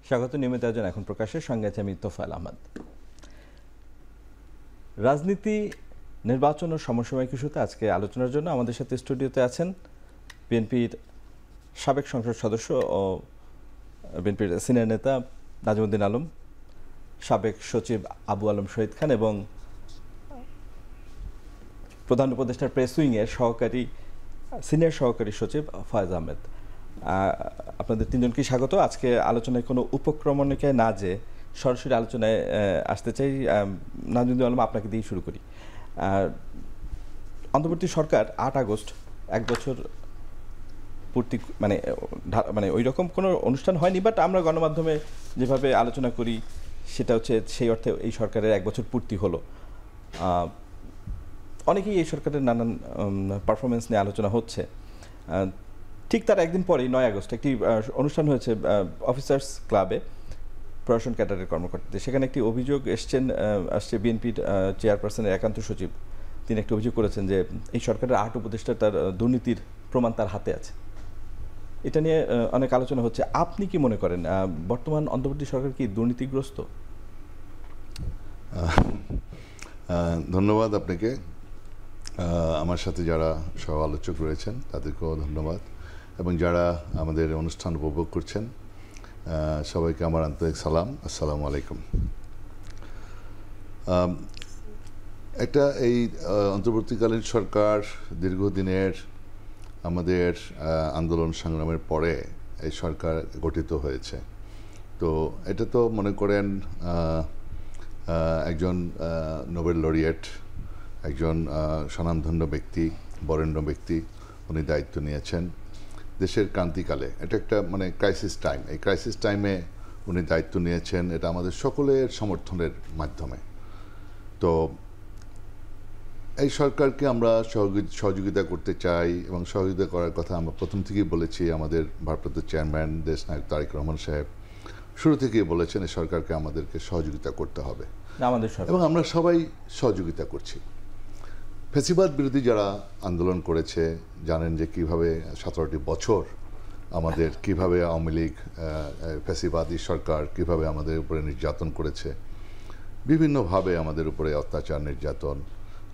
স্বাগত। নিয়মিত আয়োজন এখন প্রকাশের সঙ্গে আছে আমি তোফায়েল আহমদ। রাজনীতি, নির্বাচন ও সমসাময়িক ইস্যুতে আজকে আলোচনার জন্য আমাদের সাথে স্টুডিওতে আছেন বিএনপির সাবেক সংসদ সদস্য ও বিএনপির সিনিয়র নেতা নাজিমউদ্দিন আলম, সাবেক সচিব আবু আলম শহীদ খান এবং প্রধান উপদেষ্টার প্রেস উইংয়ের সিনিয়র সহকারী সচিব ফয়েজ আহমেদ। আপনাদের তিনজনকে স্বাগত। আজকে আলোচনায় কোনো উপক্রমণিকায় না যে সরাসরি আলোচনায় আসতে চাই। নাজিমউদ্দিন আলম, আপনাকে দিয়ে শুরু করি। অন্তর্বর্তী সরকার 8 আগস্ট 1 বছর পূর্তি, মানে ওই রকম কোনো অনুষ্ঠান হয়নি, বাট আমরা গণমাধ্যমে যেভাবে আলোচনা করি সেটা হচ্ছে সেই অর্থে এই সরকারের 1 বছর পূর্তি হলো। অনেকেই এই সরকারের নানান পারফরমেন্স নিয়ে আলোচনা হচ্ছে। ঠিক তার একদিন পরেই 9 আগস্ট একটি অনুষ্ঠান হয়েছে অফিসার্স ক্লাবে প্রশাসন ক্যাডারের কর্মকর্তাদের। সেখানে একটি অভিযোগ আসছে বিএনপির চেয়ারপারসনের একান্ত সচিব। তিনি একটি অভিযোগ করেছেন যে এই সরকারের 8 উপদেষ্টা তার দুর্নীতির প্রমাণ তার হাতে আছে। এটা নিয়ে অনেক আলোচনা হচ্ছে। আপনি কি মনে করেন বর্তমান অন্তর্বর্তী সরকার কি দুর্নীতিগ্রস্ত? ধন্যবাদ আপনাকে। আমার সাথে যারা সহ আলোচক রয়েছেন তাদেরকেও ধন্যবাদ, এবং যারা আমাদের অনুষ্ঠান উপভোগ করছেন সবাইকে আমার আন্তরিক সালাম, আসসালামু আলাইকুম। এই অন্তর্বর্তীকালীন সরকার দীর্ঘদিনের আমাদের আন্দোলন সংগ্রামের পরে এই সরকার গঠিত হয়েছে। তো এটা তো মনে করেন একজন নোবেল লরিয়েট, একজন স্বনামধন্য ব্যক্তি, বরেণ্য ব্যক্তি, উনি দায়িত্ব নিয়েছেন দেশের ক্রান্তিকালে। এটা একটা ক্রাইসিস টাইম। এই ক্রাইসিস টাইমে উনি দায়িত্ব নিয়েছেন, এটা আমাদের সকলের সমর্থনের মাধ্যমে। তো এই সরকারকে আমরা সহযোগিতা করতে চাই, এবং সহযোগিতা করার কথা আমরা প্রথম থেকেই বলেছি। আমাদের ভারপ্রাপ্ত চেয়ারম্যান দেশনায়ক তারেক রহমান সাহেব শুরু থেকেই বলেছেন এই সরকারকে আমাদেরকে সহযোগিতা করতে হবে, এবং আমরা সবাই সহযোগিতা করছি। ফ্যাসিবাদ বিরোধী যারা আন্দোলন করেছে জানেন যে কিভাবে 17টি বছর আমাদের কিভাবে আওয়ামী লীগ ফ্যাসিবাদী সরকার কিভাবে আমাদের উপরে নির্যাতন করেছে, বিভিন্নভাবে আমাদের উপরে অত্যাচার নির্যাতন,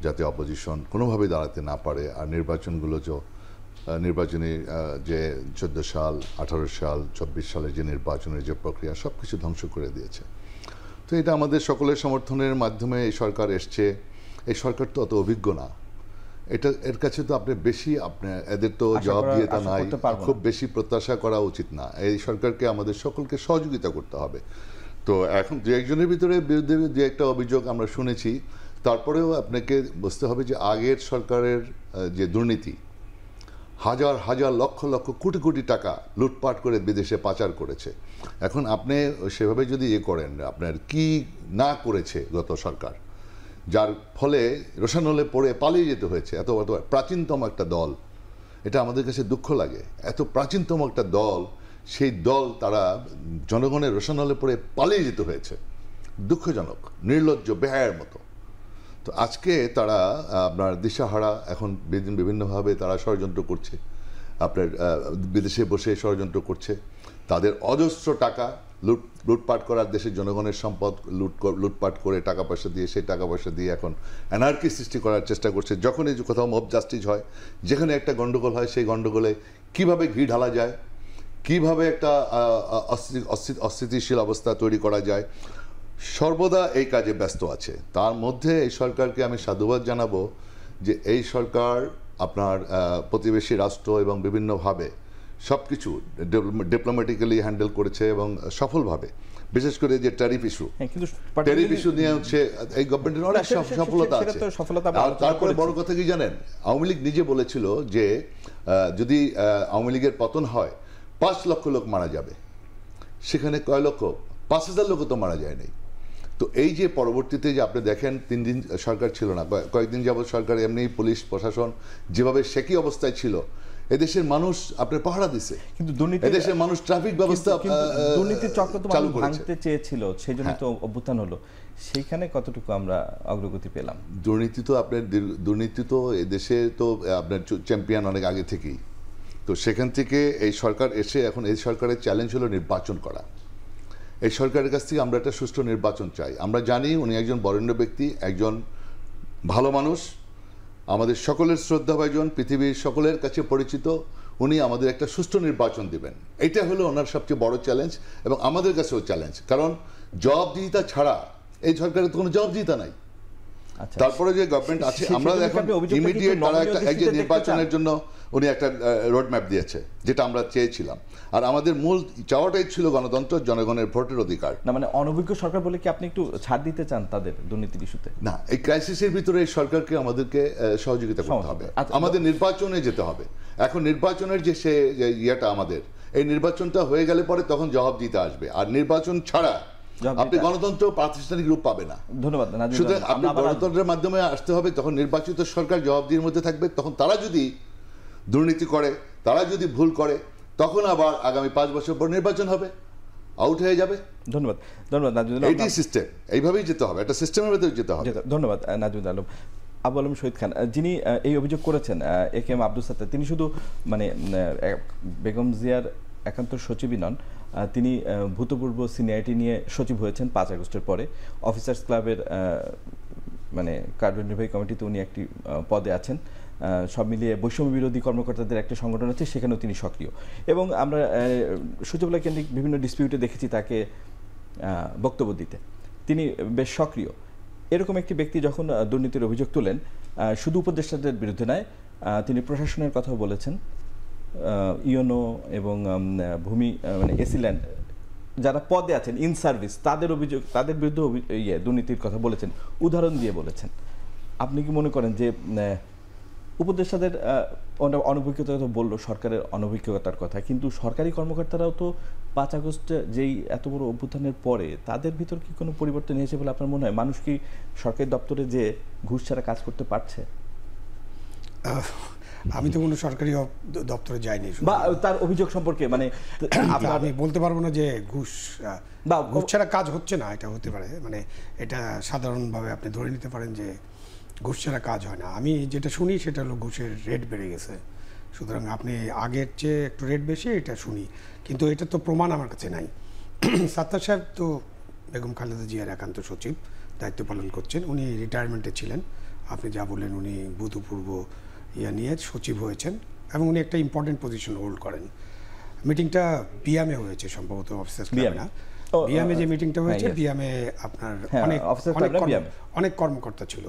যাতে অপোজিশন কোনোভাবে দাঁড়াতে না পারে। আর নির্বাচনী যে 14 সাল, 18 সাল, 24 সালের যে নির্বাচনের যে প্রক্রিয়া, সব কিছু ধ্বংস করে দিয়েছে। তো এটা আমাদের সকলের সমর্থনের মাধ্যমে এই সরকার এসছে। এই সরকার তো অত অভিজ্ঞ না, এর কাছে তো এদের তো জবাব দিয়ে তা নাই, খুব বেশি প্রত্যাশা করা উচিত না। এই সরকারকে আমাদের সকলকে সহযোগিতা করতে হবে। তো এখন দু একজনের বিরুদ্ধে যে একটা অভিযোগ আমরা শুনেছি, তারপরেও আপনাকে বুঝতে হবে যে আগের সরকারের যে দুর্নীতি, হাজার হাজার লক্ষ লক্ষ কোটি কোটি টাকা লুটপাট করে বিদেশে পাচার করেছে। এখন আপনি সেভাবে যদি করেন, আপনার কি না করেছে গত সরকার, যার ফলে রোশানলে পড়ে পালিয়ে যেতে হয়েছে এত প্রাচীনতম একটা দল। এটা আমাদের কাছে দুঃখ লাগে। এত প্রাচীনতম একটা দল, সেই দল তারা জনগণের রোশানলে পড়ে পালিয়ে যেতে হয়েছে। দুঃখজনক, নির্লজ্জ, বেহায়ের মতো। তো আজকে তারা আপনার দিশাহারা, এখন বিভিন্নভাবে তারা ষড়যন্ত্র করছে, আপনার বিদেশে বসে ষড়যন্ত্র করছে। তাদের অজস্র টাকা লুটপাট করার, দেশের জনগণের সম্পদ লুটপাট করে টাকা পয়সা দিয়ে, সেই টাকা পয়সা দিয়ে এখন অ্যানার্কি সৃষ্টি করার চেষ্টা করছে। যখনই কোথাও মব জাস্টিস হয়, যেখানে একটা গণ্ডগোল হয়, সেই গণ্ডগোলে কিভাবে ঘি ঢালা যায়, কিভাবে একটা অস্থিতিশীল অবস্থা তৈরি করা যায়, সর্বদা এই কাজে ব্যস্ত আছে। তার মধ্যে এই সরকারকে আমি সাধুবাদ জানাবো যে এই সরকার আপনার প্রতিবেশী রাষ্ট্র এবং বিভিন্নভাবে সব কিছু ডিপ্লোম্যাটিক্যালি হ্যান্ডেল করেছে, এবং সফলভাবে। বিশেষ করে যে ট্যারিফ ইস্যু নিয়ে হচ্ছে এই গভর্নমেন্টের অনেক সফলতা আছে। তারপরে বড় কথা কি জানেন, আওয়ামী লীগ নিজে বলেছিল যে যদি আওয়ামী লীগের পতন হয় 5 লক্ষ লোক মারা যাবে। সেখানে কয় লক্ষ? 5,000 লোকও তো মারা যায় নাই। তো এই যে পরবর্তীতে যে আপনি দেখেন 3 দিন সরকার ছিল না, কয়েকদিন যাবৎ সরকার এমনি পুলিশ প্রশাসন যেভাবে সেকি অভ্যস্তায় ছিল, এদেশের মানুষ আপনার পাহারা দিছে, কিন্তু এদেশের মানুষ ট্রাফিক ব্যবস্থা দুর্নীতির চক্র তো ভাঙতে চেয়েছিল, সেই জন্য তো অভ্যুত্থান হলো। সেইখানে কতটুকু আমরা অগ্রগতি পেলাম? দুর্নীতি তো এদেশে তো আপনার চ্যাম্পিয়ন অনেক আগে থেকেই। তো সেখান থেকে এই সরকার এসে এখন এই সরকারের চ্যালেঞ্জ হলো নির্বাচন করা। এই সরকারের কাছ থেকে আমরা একটা সুষ্ঠু নির্বাচন চাই। আমরা জানি উনি একজন বরেণ্য ব্যক্তি, একজন ভালো মানুষ, আমাদের সকলের শ্রদ্ধাভাজন, পৃথিবীর সকলের কাছে পরিচিত। উনি আমাদের একটা সুষ্ঠু নির্বাচন দিবেন, এটা হলো ওনার সবচেয়ে বড় চ্যালেঞ্জ এবং আমাদের কাছেও চ্যালেঞ্জ। কারণ জবাবদিহিতা ছাড়া এই সরকারের তো কোনো জবাবদিহিতা নাই। তারপরে যে গভর্নমেন্ট আছে, আমরা এখন ইমিডিয়েট তারা একটা নির্বাচনের জন্য উনি একটা রোড ম্যাপ দিয়েছে, যেটা আমরা চেয়েছিলাম। আর আমাদের মূল চাওয়াটাই ছিল গণতন্ত্র, জনগণের ভোটের অধিকার। না মানে অনভিজ্ঞ সরকার বলে কি আপনি একটু ছাড় দিতে চান তাদের দুর্নীতির ইস্যুতে? না, এই ক্রাইসিসের ভিতরে এই সরকারকে আমাদেরকে সহযোগিতা করতে হবে, আমাদের নির্বাচনে যেতে হবে। এখন নির্বাচনের যে ইয়েটা আমাদের, এই নির্বাচনটা হয়ে গেলে পরে তখন জবাবদিহিতা আসবে। আর নির্বাচন ছাড়া আপনি গণতন্ত্র প্রাতিষ্ঠানিক রূপ পাবে না। ধন্যবাদ। সুতরাং আপনি গণতন্ত্রের মাধ্যমে আসতে হবে, তখন নির্বাচিত সরকার জবাবদিহির মধ্যে থাকবে। তখন তারা যদি দুর্নীতি করে, তারা যদি ভুল করে, তখন আবার আগামী 5 বছর পর নির্বাচন হবে, আউট হয়ে যাবে। ধন্যবাদ। ধন্যবাদ নাজমুল। এইটাই সিস্টেম, এইভাবেই যেতে হবে, একটা সিস্টেমের ভেতরে যেতে হবে। ধন্যবাদ নাজমুল আলম। আবু আলম শহীদ খান, যিনি এই অভিযোগ করেছেন, এ কে এম আব্দুল সাত্তার, তিনি শুধু মানে বেগম জিয়ার একান্ত সচিবই নন, তিনি ভূতপূর্ব সিনিয়রিটি নিয়ে সচিব হয়েছেন 5 আগস্টের পরে। অফিসার্স ক্লাবের মানে কার্যনির্বাহী কমিটিতে উনি একটি পদে আছেন। সব মিলিয়ে বৈষম্য বিরোধী কর্মকর্তাদের একটা সংগঠন আছে, সেখানেও তিনি সক্রিয়। এবং আমরা সচিবালয় কেন্দ্রিক বিভিন্ন ডিসপিউটে দেখেছি তাকে বক্তব্য দিতে, তিনি বেশ সক্রিয়। এরকম একটি ব্যক্তি যখন দুর্নীতির অভিযোগ তোলেন, শুধু উপদেষ্টাদের বিরুদ্ধে নয়, তিনি প্রশাসনের কথাও বলেছেন। ইউনো এবং ভূমি মানে এসিল্যান্ড যারা পদে আছেন ইন সার্ভিস, তাদের অভিযোগ, তাদের বিরুদ্ধে দুর্নীতির কথা বলেছেন, উদাহরণ দিয়ে বলেছেন। আপনি কি মনে করেন যে উপদেষ্টাদের অনভিজ্ঞতার কথা বললো, সরকারের অনভিজ্ঞতার কথা, কিন্তু সরকারি কর্মকর্তারাও তো 5 আগস্ট যেই এত বড় অভ্যুত্থানের পরে তাদের ভিতর কি কোনো পরিবর্তন হয়েছে বলে আপনার মনে হয়? মানুষ কি সরকারি দপ্তরে যে ঘুষ ছাড়া কাজ করতে পারছে? আমি তো কোনো সরকারি দপ্তরে যাইনি, বা তার অভিযোগ সম্পর্কে মানে আমি বলতে পারবো না যে ঘুষ ছাড়া কাজ হচ্ছে না, এটা হতে পারে। মানে এটা সাধারণভাবে আপনি ধরে নিতে পারেন যে ঘুষ ছাড়া কাজ হয় না। আমি যেটা শুনি সেটা হলো ঘুষের রেট বেড়ে গেছে, সুতরাং আপনি আগের চেয়ে একটু রেট বেশি, এটা শুনি, কিন্তু এটা তো প্রমাণ আমার কাছে নাই। সাত্তার সাহেব তো বেগম খালেদা জিয়ার একান্ত সচিব দায়িত্ব পালন করছেন, উনি রিটায়ারমেন্টে ছিলেন। আপনি যা বললেন, উনি ভূতপূর্ব নিয়ে সচিব হয়েছেন এবং উনি একটা ইম্পর্টেন্ট পজিশন হোল্ড করেন। মিটিংটা বিয়ামে হয়েছে সম্ভবত, অফিসার্স ক্লাবে না। বিয়ামে যে মিটিংটা হয়েছে, বিয়ামে আপনার অনেক কর্মকর্তা ছিল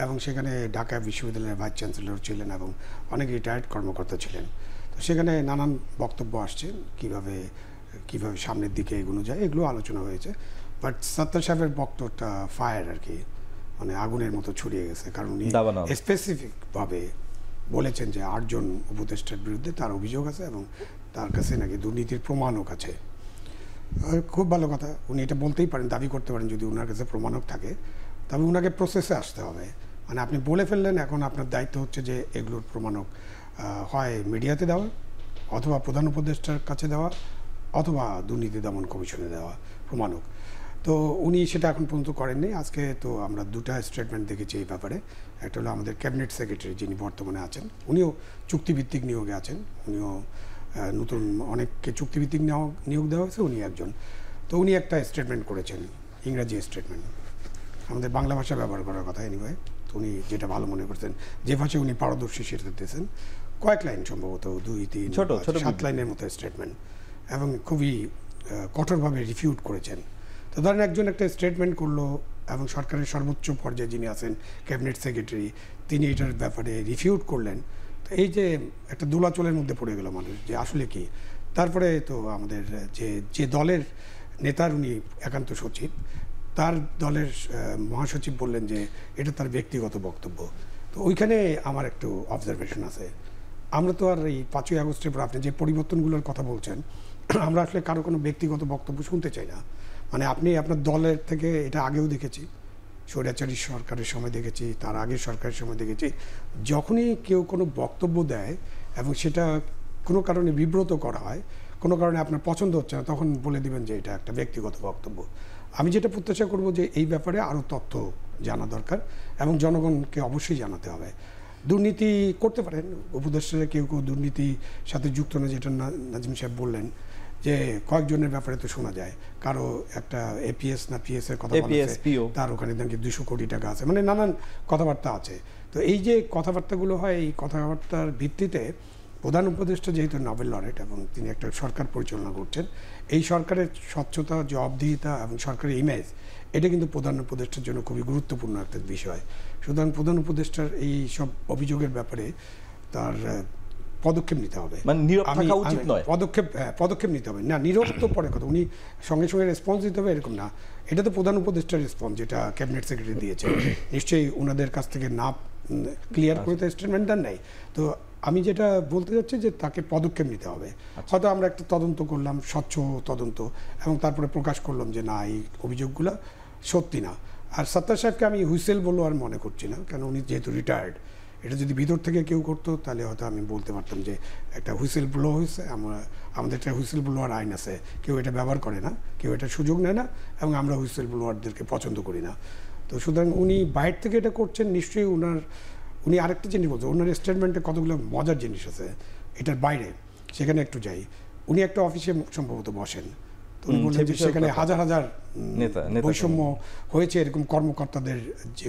এবং সেখানে ঢাকা বিশ্ববিদ্যালয়ের ভাইস চ্যান্সেলর ছিলেন এবং অনেক রিটায়ার্ড কর্মকর্তা ছিলেন। তো সেখানে নানান বক্তব্য আসছে, কিভাবে সামনের দিকে এগোনো যায়, এগুলো আলোচনা হয়েছে। বাট সাত্তার সাহেবের বক্তব্যটা ফায়ার আর কি, মানে আগুনের মতো ছড়িয়ে গেছে। কারণ উনি স্পেসিফিকভাবে বলেছেন যে 8 জন উপদেষ্টার বিরুদ্ধে তার অভিযোগ আছে এবং তার কাছে নাকি দুর্নীতির প্রমাণক আছে। খুব ভালো কথা, উনি এটা বলতেই পারেন, দাবি করতে পারেন যদি ওনার কাছে প্রমাণক থাকে, তবে ওনাকে প্রসেসে আসতে হবে। মানে আপনি বলে ফেললেন, এখন আপনার দায়িত্ব হচ্ছে যে এগুলোর প্রমাণক হয় মিডিয়াতে দেওয়া, অথবা প্রধান উপদেষ্টার কাছে দেওয়া, অথবা দুর্নীতি দমন কমিশনে দেওয়া প্রমাণক। তো উনি সেটা এখন পর্যন্ত করেননি। আজকে তো আমরা 2টা স্টেটমেন্ট দেখেছি এই ব্যাপারে। একটা হলো আমাদের ক্যাবিনেট সেক্রেটারি, যিনি বর্তমানে আছেন, উনিও চুক্তিভিত্তিক নিয়োগে আছেন, উনিও নতুন অনেককে চুক্তিভিত্তিক নিয়োগ দেওয়া হয়েছে, উনি একজন। তো উনি একটা স্টেটমেন্ট করেছেন, ইংরাজি স্টেটমেন্ট, আমাদের বাংলা ভাষা ব্যবহার করার কথা এনিওয়ে। তো উনি যেটা ভালো মনে করছেন, যে ভাষায় উনি পারদর্শী সেটা দিতেছেন, কয়েক লাইন, সম্ভবত 2-3-7 লাইনের মতো স্টেটমেন্ট, এবং খুবই কঠোরভাবে রিফিউট করেছেন। তো ধরেন একজন একটা স্টেটমেন্ট করলো এবং সরকারের সর্বোচ্চ পর্যায়ে যিনি আছেন ক্যাবিনেট সেক্রেটারি, তিনি এটার ব্যাপারে রিফিউট করলেন। তো এই যে একটা দোলাচলের মধ্যে পড়ে গেল মানুষ, যে আসলে কি। তারপরে তো আমাদের যে দলের নেতার উনি একান্ত সচিব, তার দলের মহাসচিব বললেন যে এটা তার ব্যক্তিগত বক্তব্য। তো ওইখানে আমার একটু অবজারভেশন আছে। আমরা তো আর এই 5ই আগস্টের পর আপনি যে পরিবর্তনগুলোর কথা বলছেন, আমরা আসলে কারো কোনো ব্যক্তিগত বক্তব্য শুনতে চাই না। মানে আপনি আপনার দলের থেকে, এটা আগেও দেখেছি, স্বৈরাচারী সরকারের সময় দেখেছি, তার আগের সরকারের সময় দেখেছি, যখনই কেউ কোনো বক্তব্য দেয় এবং সেটা কোনো কারণে বিব্রত করা হয়, কোনো কারণে আপনার পছন্দ হচ্ছে না, তখন বলে দিবেন যে এটা একটা ব্যক্তিগত বক্তব্য। আমি যেটা প্রত্যাশা করব যে এই ব্যাপারে আরও তথ্য জানা দরকার এবং জনগণকে অবশ্যই জানাতে হবে। দুর্নীতি করতে পারেন উপদেষ্টারা, কেউ দুর্নীতির সাথে যুক্ত না, যেটা নাজিম সাহেব বললেন, যে কয়েকজনের ব্যাপারে তো শোনা যায়, কারো একটা এপিএস না পিএস এর কথা বলেছে, তার ওখানে নাকি 200 কোটি টাকা আছে, মানে নানান কথাবার্তা আছে। তো এই যে কথাবার্তাগুলো হয়, এই কথাবার্তার ভিত্তিতে প্রধান উপদেষ্টা যেহেতু নোবেল লরেট এবং তিনি একটা সরকার পরিচালনা করছেন, এই সরকারের স্বচ্ছতা, জবাবদিহিতা এবং সরকারের ইমেজ, এটা কিন্তু প্রধান উপদেষ্টার জন্য খুবই গুরুত্বপূর্ণ একটা বিষয়। সুতরাং প্রধান উপদেষ্টার এই সব অভিযোগের ব্যাপারে তার পদক্ষেপ নিতে হবে, মানে নীরব থাকা উচিত নয়, পদক্ষেপ নিতে হবে। না, নীরব তো পরে কথা, উনি সঙ্গে সঙ্গে রেসপন্স দিতে হবে এরকম না, এটা তো প্রধান উপদেষ্টার রেসপন্স, যেটা ক্যাবিনেট সেক্রেটারি দিয়েছে। নিশ্চয়ই ওনাদের কাছ থেকে না ক্লিয়ার করে তো স্টেটমেন্ট দেন নাই। তো আমি যেটা বলতে যাচ্ছি যে তাকে পদক্ষেপ নিতে হবে। হয়তো আমরা একটা তদন্ত করলাম, স্বচ্ছ তদন্ত, এবং তারপরে প্রকাশ করলাম যে না, এই অভিযোগগুলো সত্যি না। আর সত্তার সাহেবকে আমি হুইসেল আর মনে করছি না, কারণ উনি যেহেতু রিটায়ার্ড। এটা যদি ভিতর থেকে কেউ করতো তাহলে হয়তো আমি বলতে পারতাম যে একটা হুইসেল ব্লো হয়েছে, আমাদের একটা হুইসেল ব্লোয়ার আইন আছে, কেউ এটা ব্যবহার করে না, কেউ এটা সুযোগ নেয় না, এবং আমরা হুইসেল ব্লোয়ারদেরকে পছন্দ করি না। তো সুতরাং উনি বাইরে থেকে এটা করছেন, নিশ্চয়ই উনি আরেকটা জিনিস বলছেন, ওনার স্টেটমেন্টে কতগুলো মজার জিনিস আছে এটার বাইরে, সেখানে একটু যাই। উনি একটা অফিসে সম্ভবত বসেন, তো উনি বললেন যে সেখানে হাজার হাজার বৈষম্য হয়েছে, এরকম কর্মকর্তাদের যে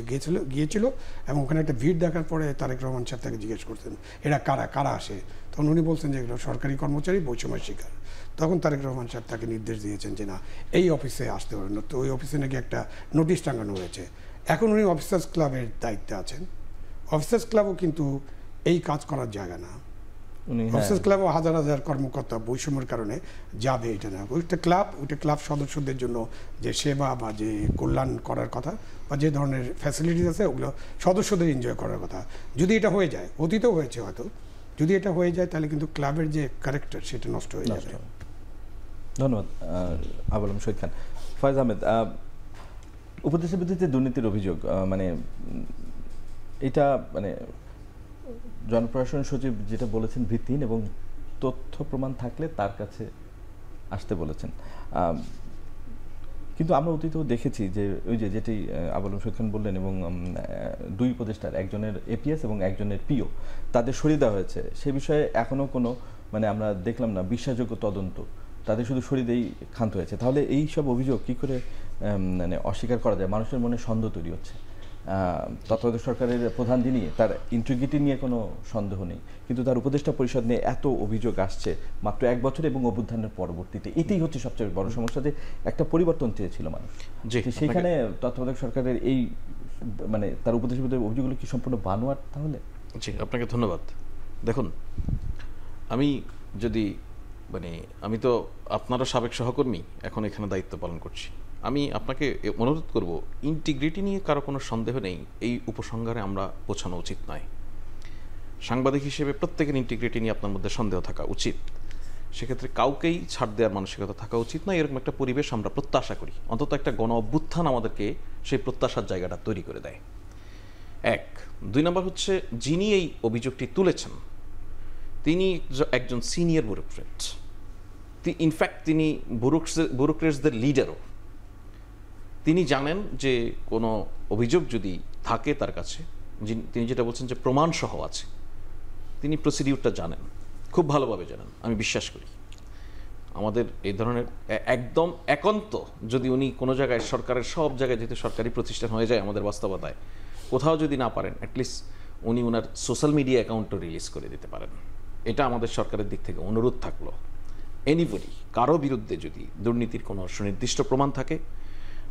গিয়েছিল, এবং ওখানে একটা ভিড় দেখার পরে তারেক রহমান সাহেব তাকে জিজ্ঞেস করছেন এরা কারা আসে, তখন উনি বলছেন যে এগুলো সরকারি কর্মচারী, বৈষম্যের শিকার। তখন তারেক রহমান সাহেব তাকে নির্দেশ দিয়েছেন যে না, এই অফিসে আসতে পারেন না। তো ওই অফিসে নাকি একটা নোটিশ টাঙানো হয়েছে। এখন উনি অফিসার্স ক্লাবের দায়িত্বে আছেন। অফিসার্স ক্লাবও কিন্তু এই কাজ করার জায়গা না। অফিসার্স ক্লাবও হাজার হাজার কর্মকর্তা বৈষম্যের কারণে যাবে, এটা না। ওইটা ক্লাব সদস্যদের জন্য যে সেবা বা যে কল্যাণ করার কথা, বা যে ধরনের ফ্যাসিলিটিস আছে, ওগুলো সদস্যদের এনজয় করার কথা। যদি এটা হয়ে যায়, অতীতেও হয়েছে হয়তো, যদি এটা হয়ে যায় তাহলে কিন্তু ক্লাবের যে ক্যারেক্টার সেটা নষ্ট হয়ে যাবে। ধন্যবাদ আবুল আলম শহীদ খান। ফয়েজ আহমেদ, উপদেষ্টার বিরুদ্ধে দুর্নীতির অভিযোগ, মানে এটা মানে জনপ্রশাসন সচিব যেটা বলেছেন ভিত্তিহীন, এবং তথ্য প্রমাণ থাকলে তার কাছে আসতে বলেছেন। কিন্তু আমরা অতীতেও দেখেছি যে ওই যেটি আবুল আলম শহীদ খান বললেন, এবং দুই উপদেষ্টার, একজনের এপিএস এবং একজনের পিও, তাদের সরিয়ে দেওয়া হয়েছে। সে বিষয়ে এখনও কোনো মানে আমরা দেখলাম না বিশ্বাসযোগ্য তদন্ত, তাদের শুধু সরিয়েই ক্ষান্ত হয়েছে। তাহলে এই সব অভিযোগ কী করে মানে অস্বীকার করা যায়? মানুষের মনে সন্দেহ তৈরি হচ্ছে। তত্ত্বাবধায়ক সরকারের প্রধান যিনি, তার ইন্টিগ্রিটি নিয়ে কোনো সন্দেহ নেই, কিন্তু তার উপদেষ্টা পরিষদ নিয়ে এত অভিযোগ আসছে মাত্র 1 বছর এবং অভ্যুত্থানের পরবর্তীতে। এটাই হচ্ছে সবচেয়ে বড় সমস্যা, যে একটা পরিবর্তন চেয়েছিল মানুষ, সেইখানে তত্ত্বাবধায়ক সরকারের এই মানে তার উপদেষ্টার অভিযোগগুলো কি সম্পূর্ণ বানোয়াট? তাহলে জি, আপনাকে ধন্যবাদ। দেখুন, আমি তো আপনারও সাবেক সহকর্মী, এখন এখানে দায়িত্ব পালন করছি। আমি আপনাকে অনুরোধ করব, ইন্টিগ্রিটি নিয়ে কারো কোনো সন্দেহ নেই, এই উপসংহারে আমরা পৌঁছানো উচিত নয়। সাংবাদিক হিসেবে প্রত্যেকের ইন্টিগ্রিটি নিয়ে আপনার মধ্যে সন্দেহ থাকা উচিত। সেক্ষেত্রে কাউকেই ছাড় দেওয়ার মানসিকতা থাকা উচিত নয়। এরকম একটা পরিবেশ আমরা প্রত্যাশা করি, অন্তত একটা গণ অভ্যুত্থান আমাদেরকে সেই প্রত্যাশার জায়গাটা তৈরি করে দেয়। 1, 2 নম্বর হচ্ছে, যিনি এই অভিযোগটি তুলেছেন তিনি একজন সিনিয়র ব্যুরোক্রেট। ইনফ্যাক্ট তিনি ব্যুরোক্রেটসদের লিডারও। তিনি জানেন যে কোনো অভিযোগ যদি থাকে তার কাছে, তিনি যেটা বলছেন যে প্রমাণসহ আছে, তিনি প্রসিডিউরটা জানেন, খুব ভালোভাবে জানেন, আমি বিশ্বাস করি। আমাদের এই ধরনের একদম একান্ত যদি উনি কোনো জায়গায়, সরকারের সব জায়গায় যেহেতু সরকারি প্রতিষ্ঠান হয়ে যায় আমাদের বাস্তবতায়, কোথাও যদি না পারেন, অ্যাটলিস্ট উনি ওনার সোশ্যাল মিডিয়া অ্যাকাউন্টও রিলিজ করে দিতে পারেন। এটা আমাদের সরকারের দিক থেকে অনুরোধ থাকলো। এনিবডি, কারো বিরুদ্ধে যদি দুর্নীতির কোনো সুনির্দিষ্ট প্রমাণ থাকে,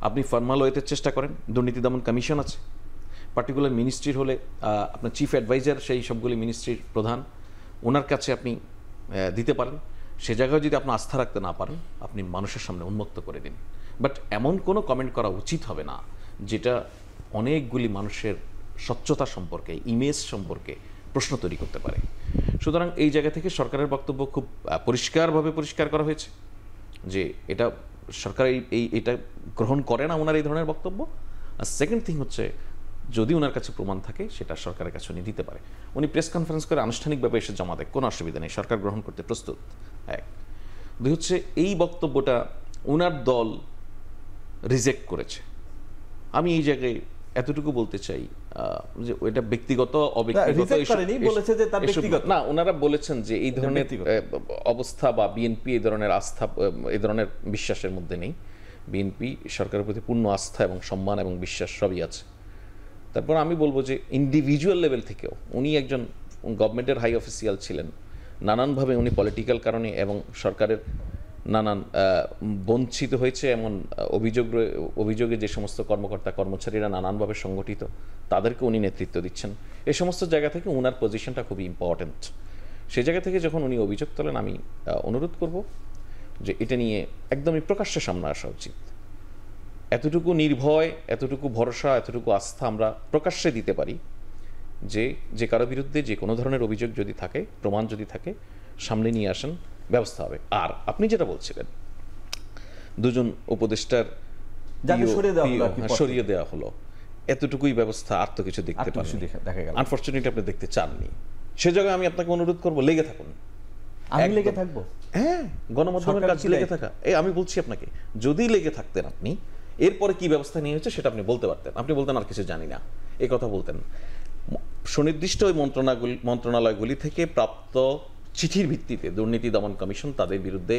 আপনি ফর্মাল ওয়েতে চেষ্টা করেন। দুর্নীতি দমন কমিশন আছে, পার্টিকুলার মিনিস্ট্রির হলে আপনার চিফ অ্যাডভাইজার, সেই সবগুলি মিনিস্ট্রির প্রধান, ওনার কাছে আপনি দিতে পারেন। সে জায়গায় যদি আপনি আস্থা রাখতে না পারেন, আপনি মানুষের সামনে উন্মুক্ত করে দিন। বাট এমন কোনো কমেন্ট করা উচিত হবে না যেটা অনেকগুলি মানুষের স্বচ্ছতা সম্পর্কে, ইমেজ সম্পর্কে প্রশ্ন তৈরি করতে পারে। সুতরাং এই জায়গা থেকে সরকারের বক্তব্য খুব পরিষ্কারভাবে পরিষ্কার করা হয়েছে যে এটা সরকার এটা গ্রহণ করে না ওনার এই ধরনের বক্তব্য। আর সেকেন্ড থিং হচ্ছে, যদি ওনার কাছে প্রমাণ থাকে সেটা সরকারের কাছে উনি দিতে পারে। উনি প্রেস কনফারেন্স করে আনুষ্ঠানিকভাবে এসে জমা দেয়, কোনো অসুবিধা নেই, সরকার গ্রহণ করতে প্রস্তুত। 1, 2 হচ্ছে, এই বক্তব্যটা ওনার দল রিজেক্ট করেছে। আমি এই জায়গায় এতটুকু বলতে চাই যে ওইটা ব্যক্তিগত অব্যক্তিগত বলেছে যে তার ব্যক্তিগত না, ওনারা বলেছেন যে এই ধরনের অবস্থা বা বিএনপি এই ধরনের আস্থা, এই ধরনের বিশ্বাসের মধ্যে নেই। বিএনপি সরকারের প্রতি পূর্ণ আস্থা এবং সম্মান এবং বিশ্বাস সবই আছে। তারপর আমি বলবো যে ইন্ডিভিজুয়াল লেভেল থেকেও উনি একজন গভর্নমেন্টের হাই অফিসিয়াল ছিলেন, নানানভাবে উনি পলিটিক্যাল কারণে এবং সরকারের নানান বঞ্চিত হয়েছে এমন অভিযোগে যে সমস্ত কর্মকর্তা কর্মচারীরা নানানভাবে সংগঠিত, তাদেরকে উনি নেতৃত্ব দিচ্ছেন। এই সমস্ত জায়গা থেকে ওনার পজিশনটা খুবই ইম্পর্ট্যান্ট। সেই জায়গা থেকে যখন উনি অভিযোগ তোলেন, আমি অনুরোধ করব যে এটা নিয়ে একদমই প্রকাশ্যে সামনে আসা উচিত। এতটুকু নির্ভয়, এতটুকু ভরসা, এতটুকু আস্থা আমরা প্রকাশ্যে দিতে পারি যে কারো বিরুদ্ধে যে কোনো ধরনের অভিযোগ যদি থাকে, প্রমাণ যদি থাকে, সামনে নিয়ে আসেন, ব্যবস্থা হবে। আর আপনি যেটা বলছিলেন, দুজন উপদেষ্টার সরিয়ে দেওয়া হলো, এতটুকুই ব্যবস্থা, আর তো কিছু দেখতে পারেন, আনফরচুনেটলি আপনি দেখতে চাননি। সে জায়গায় আমি আপনাকে অনুরোধ করবো, লেগে থাকুন। আমি লেগে থাকবো? হ্যাঁ, গণমাধ্যমের কাছে লেগে থাকা। আমি বলছি আপনাকে, যদি লেগে থাকতেন আপনি, এরপরে কি ব্যবস্থা নিয়ে হচ্ছে সেটা আপনি বলতে পারতেন। আপনি বলতেন আর কিছু জানি না, এই কথা বলতেন। সুনির্দিষ্ট ওই মন্ত্রণালয়গুলি থেকে প্রাপ্ত চিঠির ভিত্তিতে দুর্নীতি দমন কমিশন তাদের বিরুদ্ধে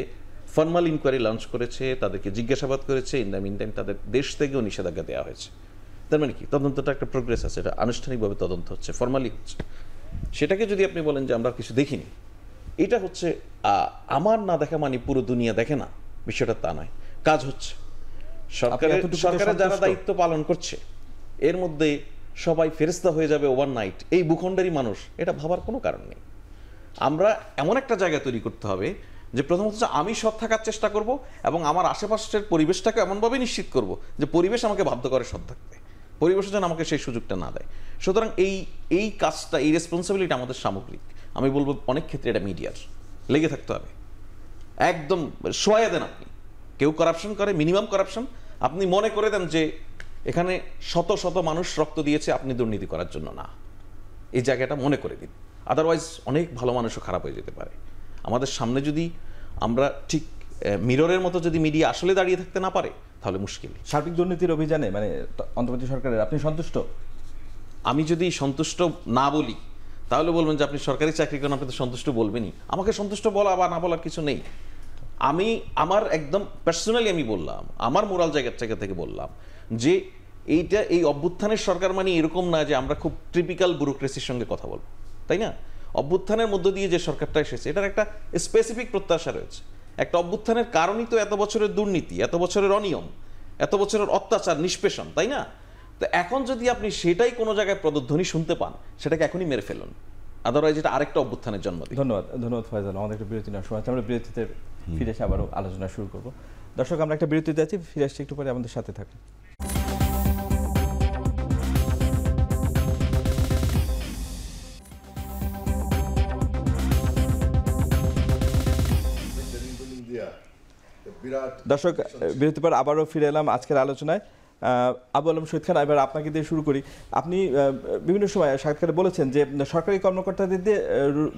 ফর্মাল ইনকোয়ারি লঞ্চ করেছে, তাদেরকে জিজ্ঞাসাবাদ করেছে। ইন দ্য মিন টাইম তাদের দেশ থেকেও নিষেধাজ্ঞা দেওয়া হয়েছে। তার মানে কি, তদন্তটা একটা প্রোগ্রেস আছে, এটা আনুষ্ঠানিকভাবে তদন্ত হচ্ছে, ফর্মালি হচ্ছে। সেটাকে যদি আপনি বলেন যে আমরা কিছু দেখিনি, এটা হচ্ছে আমার না দেখা মানে পুরো দুনিয়া দেখে না, বিষয়টা তা নয়। কাজ হচ্ছে, সরকারের যারা দায়িত্ব পালন করছে এর মধ্যে সবাই ফেরেশতা হয়ে যাবে ওভারনাইট, এই ভূখণ্ডেরই মানুষ, এটা ভাবার কোনো কারণ নেই। আমরা এমন একটা জায়গা তৈরি করতে হবে যে প্রথমত আমি সৎ থাকার চেষ্টা করব এবং আমার আশেপাশের পরিবেশটাকে এমনভাবে নিশ্চিত করব যে পরিবেশ আমাকে বাধ্য করে সৎ থাকতে, পরিবেশ যেন আমাকে সেই সুযোগটা না দেয়। সুতরাং এই কাজটা, এই রেসপন্সিবিলিটি আমাদের সামগ্রিক। আমি বলবো অনেক ক্ষেত্রে এটা মিডিয়ার, লেগে থাকতে হবে, একদম শোয়া দেন। আপনি কেউ করাপশন করে, মিনিমাম করাপশন, আপনি মনে করে দেন যে এখানে শত শত মানুষ রক্ত দিয়েছে, আপনি দুর্নীতি করার জন্য না, এই জায়গাটা মনে করে দিন। আদারওয়াইজ অনেক ভালো মানুষও খারাপ হয়ে যেতে পারে। আমাদের সামনে যদি আমরা ঠিক মিররের মতো যদি মিডিয়া আসলে দাঁড়িয়ে থাকতে না পারে, তাহলে মুশকিল। সার্বিক দুর্নীতির অভিযানে মানে অন্তর্বর্তী সরকারের আপনি সন্তুষ্ট? আমি যদি সন্তুষ্ট না বলি তাহলে বলবেন যে আপনি সরকারি চাকরি করেন, আপনি তো সন্তুষ্ট বলবেনই। আমাকে সন্তুষ্ট বলা বা না বলার কিছু নেই। আমি আমার একদম পার্সোনালি আমি বললাম, আমার মোরাল জায়গা থেকে বললাম যে এই অভ্যুত্থানের সরকার মানে এরকম না যে আমরা খুব টিপিক্যাল ব্যুরোক্রেসির সঙ্গে কথা বলবো, তাই না? অভ্যুত্থানের মধ্য দিয়ে যে সরকারটা এসেছে, এটার একটা স্পেসিফিক প্রত্যাশা রয়েছে। একটা অভ্যুত্থানের কারণই তো এত বছরের দুর্নীতি, এত বছরের অনিয়ম, এত বছরের অত্যাচার, নিষ্পেষণ, তাই না? তো এখন যদি আপনি সেটাই কোনো জায়গায় প্রতিধ্বনি শুনতে পান, সেটাকে এখনই মেরে ফেলুন, আদারওয়াইজ এটা আরেকটা অভ্যুত্থানের জন্ম দিবে। ধন্যবাদ ফয়জাল। আমাদের একটা বিরতি নেওয়ার সময় আছে, আমরা বিরতিতে ফিরে এসে আবারও আলোচনা শুরু করব। দর্শক, আমরা একটা বিরতিতে আছি, ফিরে আসছি একটু পরে, আমাদের সাথে থাকুন। দর্শক, বিরতির পর আবারও ফিরে এলাম আজকের আলোচনায়। আবু আলম শহীদ খান, এবার আপনাকে দিয়ে শুরু করি। আপনি বিভিন্ন সময় সাক্ষাৎকারে বলেছেন যে সরকারি কর্মকর্তাদের দিয়ে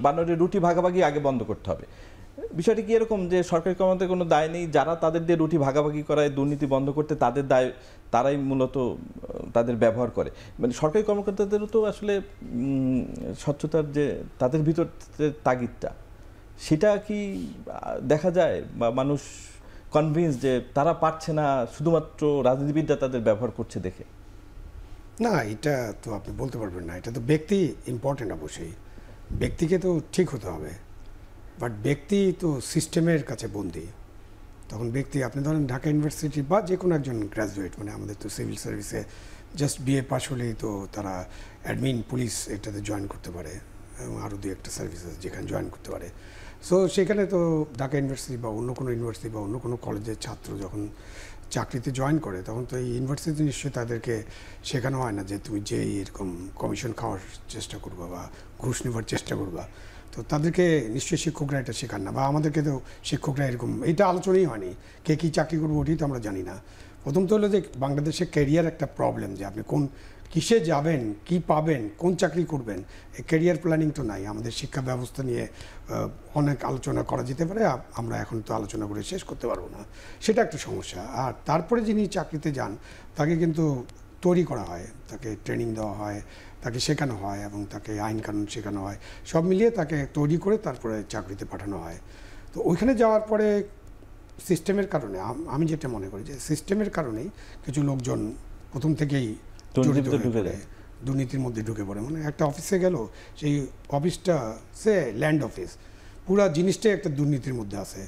বানরের রুটি ভাগাভাগি আগে বন্ধ করতে হবে। বিষয়টি কি এরকম যে সরকারি কর্মকর্তাদের কোনো দায় নেই, যারা তাদের দিয়ে রুটি ভাগাভাগি করায় দুর্নীতি বন্ধ করতে তাদের দায়, তারাই মূলত তাদের ব্যবহার করে? মানে সরকারি কর্মকর্তাদেরও তো আসলে স্বচ্ছতার যে তাদের ভিতর তাগিদটা, সেটা কি দেখা যায় বা মানুষ কনভিন্স যে তারা পারছে না, শুধুমাত্র রাজনীতিবিদরা তাদের ব্যবহার করছে দেখে? না, এটা তো আপনি বলতে পারবেন না। এটা তো ব্যক্তি ইম্পর্টেন্ট, অবশ্যই ব্যক্তিকে তো ঠিক হতে হবে, বাট ব্যক্তি তো সিস্টেমের কাছে বন্দী। তখন ব্যক্তি, আপনি ধরেন ঢাকা ইউনিভার্সিটি বা যে কোনো একজন গ্র্যাজুয়েট, মানে আমাদের তো সিভিল সার্ভিসে জাস্ট বিএ পাস হলেই তো তারা অ্যাডমিন, পুলিশ এটাতে জয়েন করতে পারে, এবং আরও দু একটা সার্ভিস আছে যেখানে জয়েন করতে পারে। সো সেখানে তো ঢাকা ইউনিভার্সিটি বা অন্য কোনো ইউনিভার্সিটি বা অন্য কোনো কলেজের ছাত্র যখন চাকরিতে জয়েন করে, তখন তো এই ইউনিভার্সিটি নিশ্চয়ই তাদেরকে শেখানো হয় না যে তুমি যেই এরকম কমিশন খাওয়ার চেষ্টা করবা বা ঘুষ নেবার চেষ্টা করবা। তো তাদেরকে নিশ্চয়ই শিক্ষকরা এটা শেখান না, বা আমাদেরকে তো শিক্ষকরা এরকম, এটা আলোচনাই হয়নি কে কী চাকরি করবো, ওটাই তো আমরা জানি না। প্রথম তো হলো যে বাংলাদেশে ক্যারিয়ার একটা প্রবলেম, যে আপনি কোন কিসে যাবেন, কি পাবেন, কোন চাকরি করবেন, এই ক্যারিয়ার প্ল্যানিং তো নাই। আমাদের শিক্ষা ব্যবস্থা নিয়ে অনেক আলোচনা করা যেতে পারে, আমরা এখন তো আলোচনা করে শেষ করতে পারবো না, সেটা একটা সমস্যা। আর তারপরে যিনি চাকরিতে যান তাকে কিন্তু তৈরি করা হয়, তাকে ট্রেনিং দেওয়া হয়, তাকে শেখানো হয় এবং তাকে আইন কানুন শেখানো হয়, সব মিলিয়ে তাকে তৈরি করে তারপরে চাকরিতে পাঠানো হয়। তো ওইখানে যাওয়ার পরে সিস্টেমের কারণে আমি যেটা মনে করি যে সিস্টেমের কারণেই কিছু লোকজন প্রথম থেকেই জড়িত হয়ে পড়ে, দুর্নীতির মধ্যে ঢুকে পড়ে। মানে একটা অফিসে গেল, সেই অফিসটা সে ল্যান্ড অফিস, পুরা জিনিসটাই একটা দুর্নীতির মধ্যে আছে।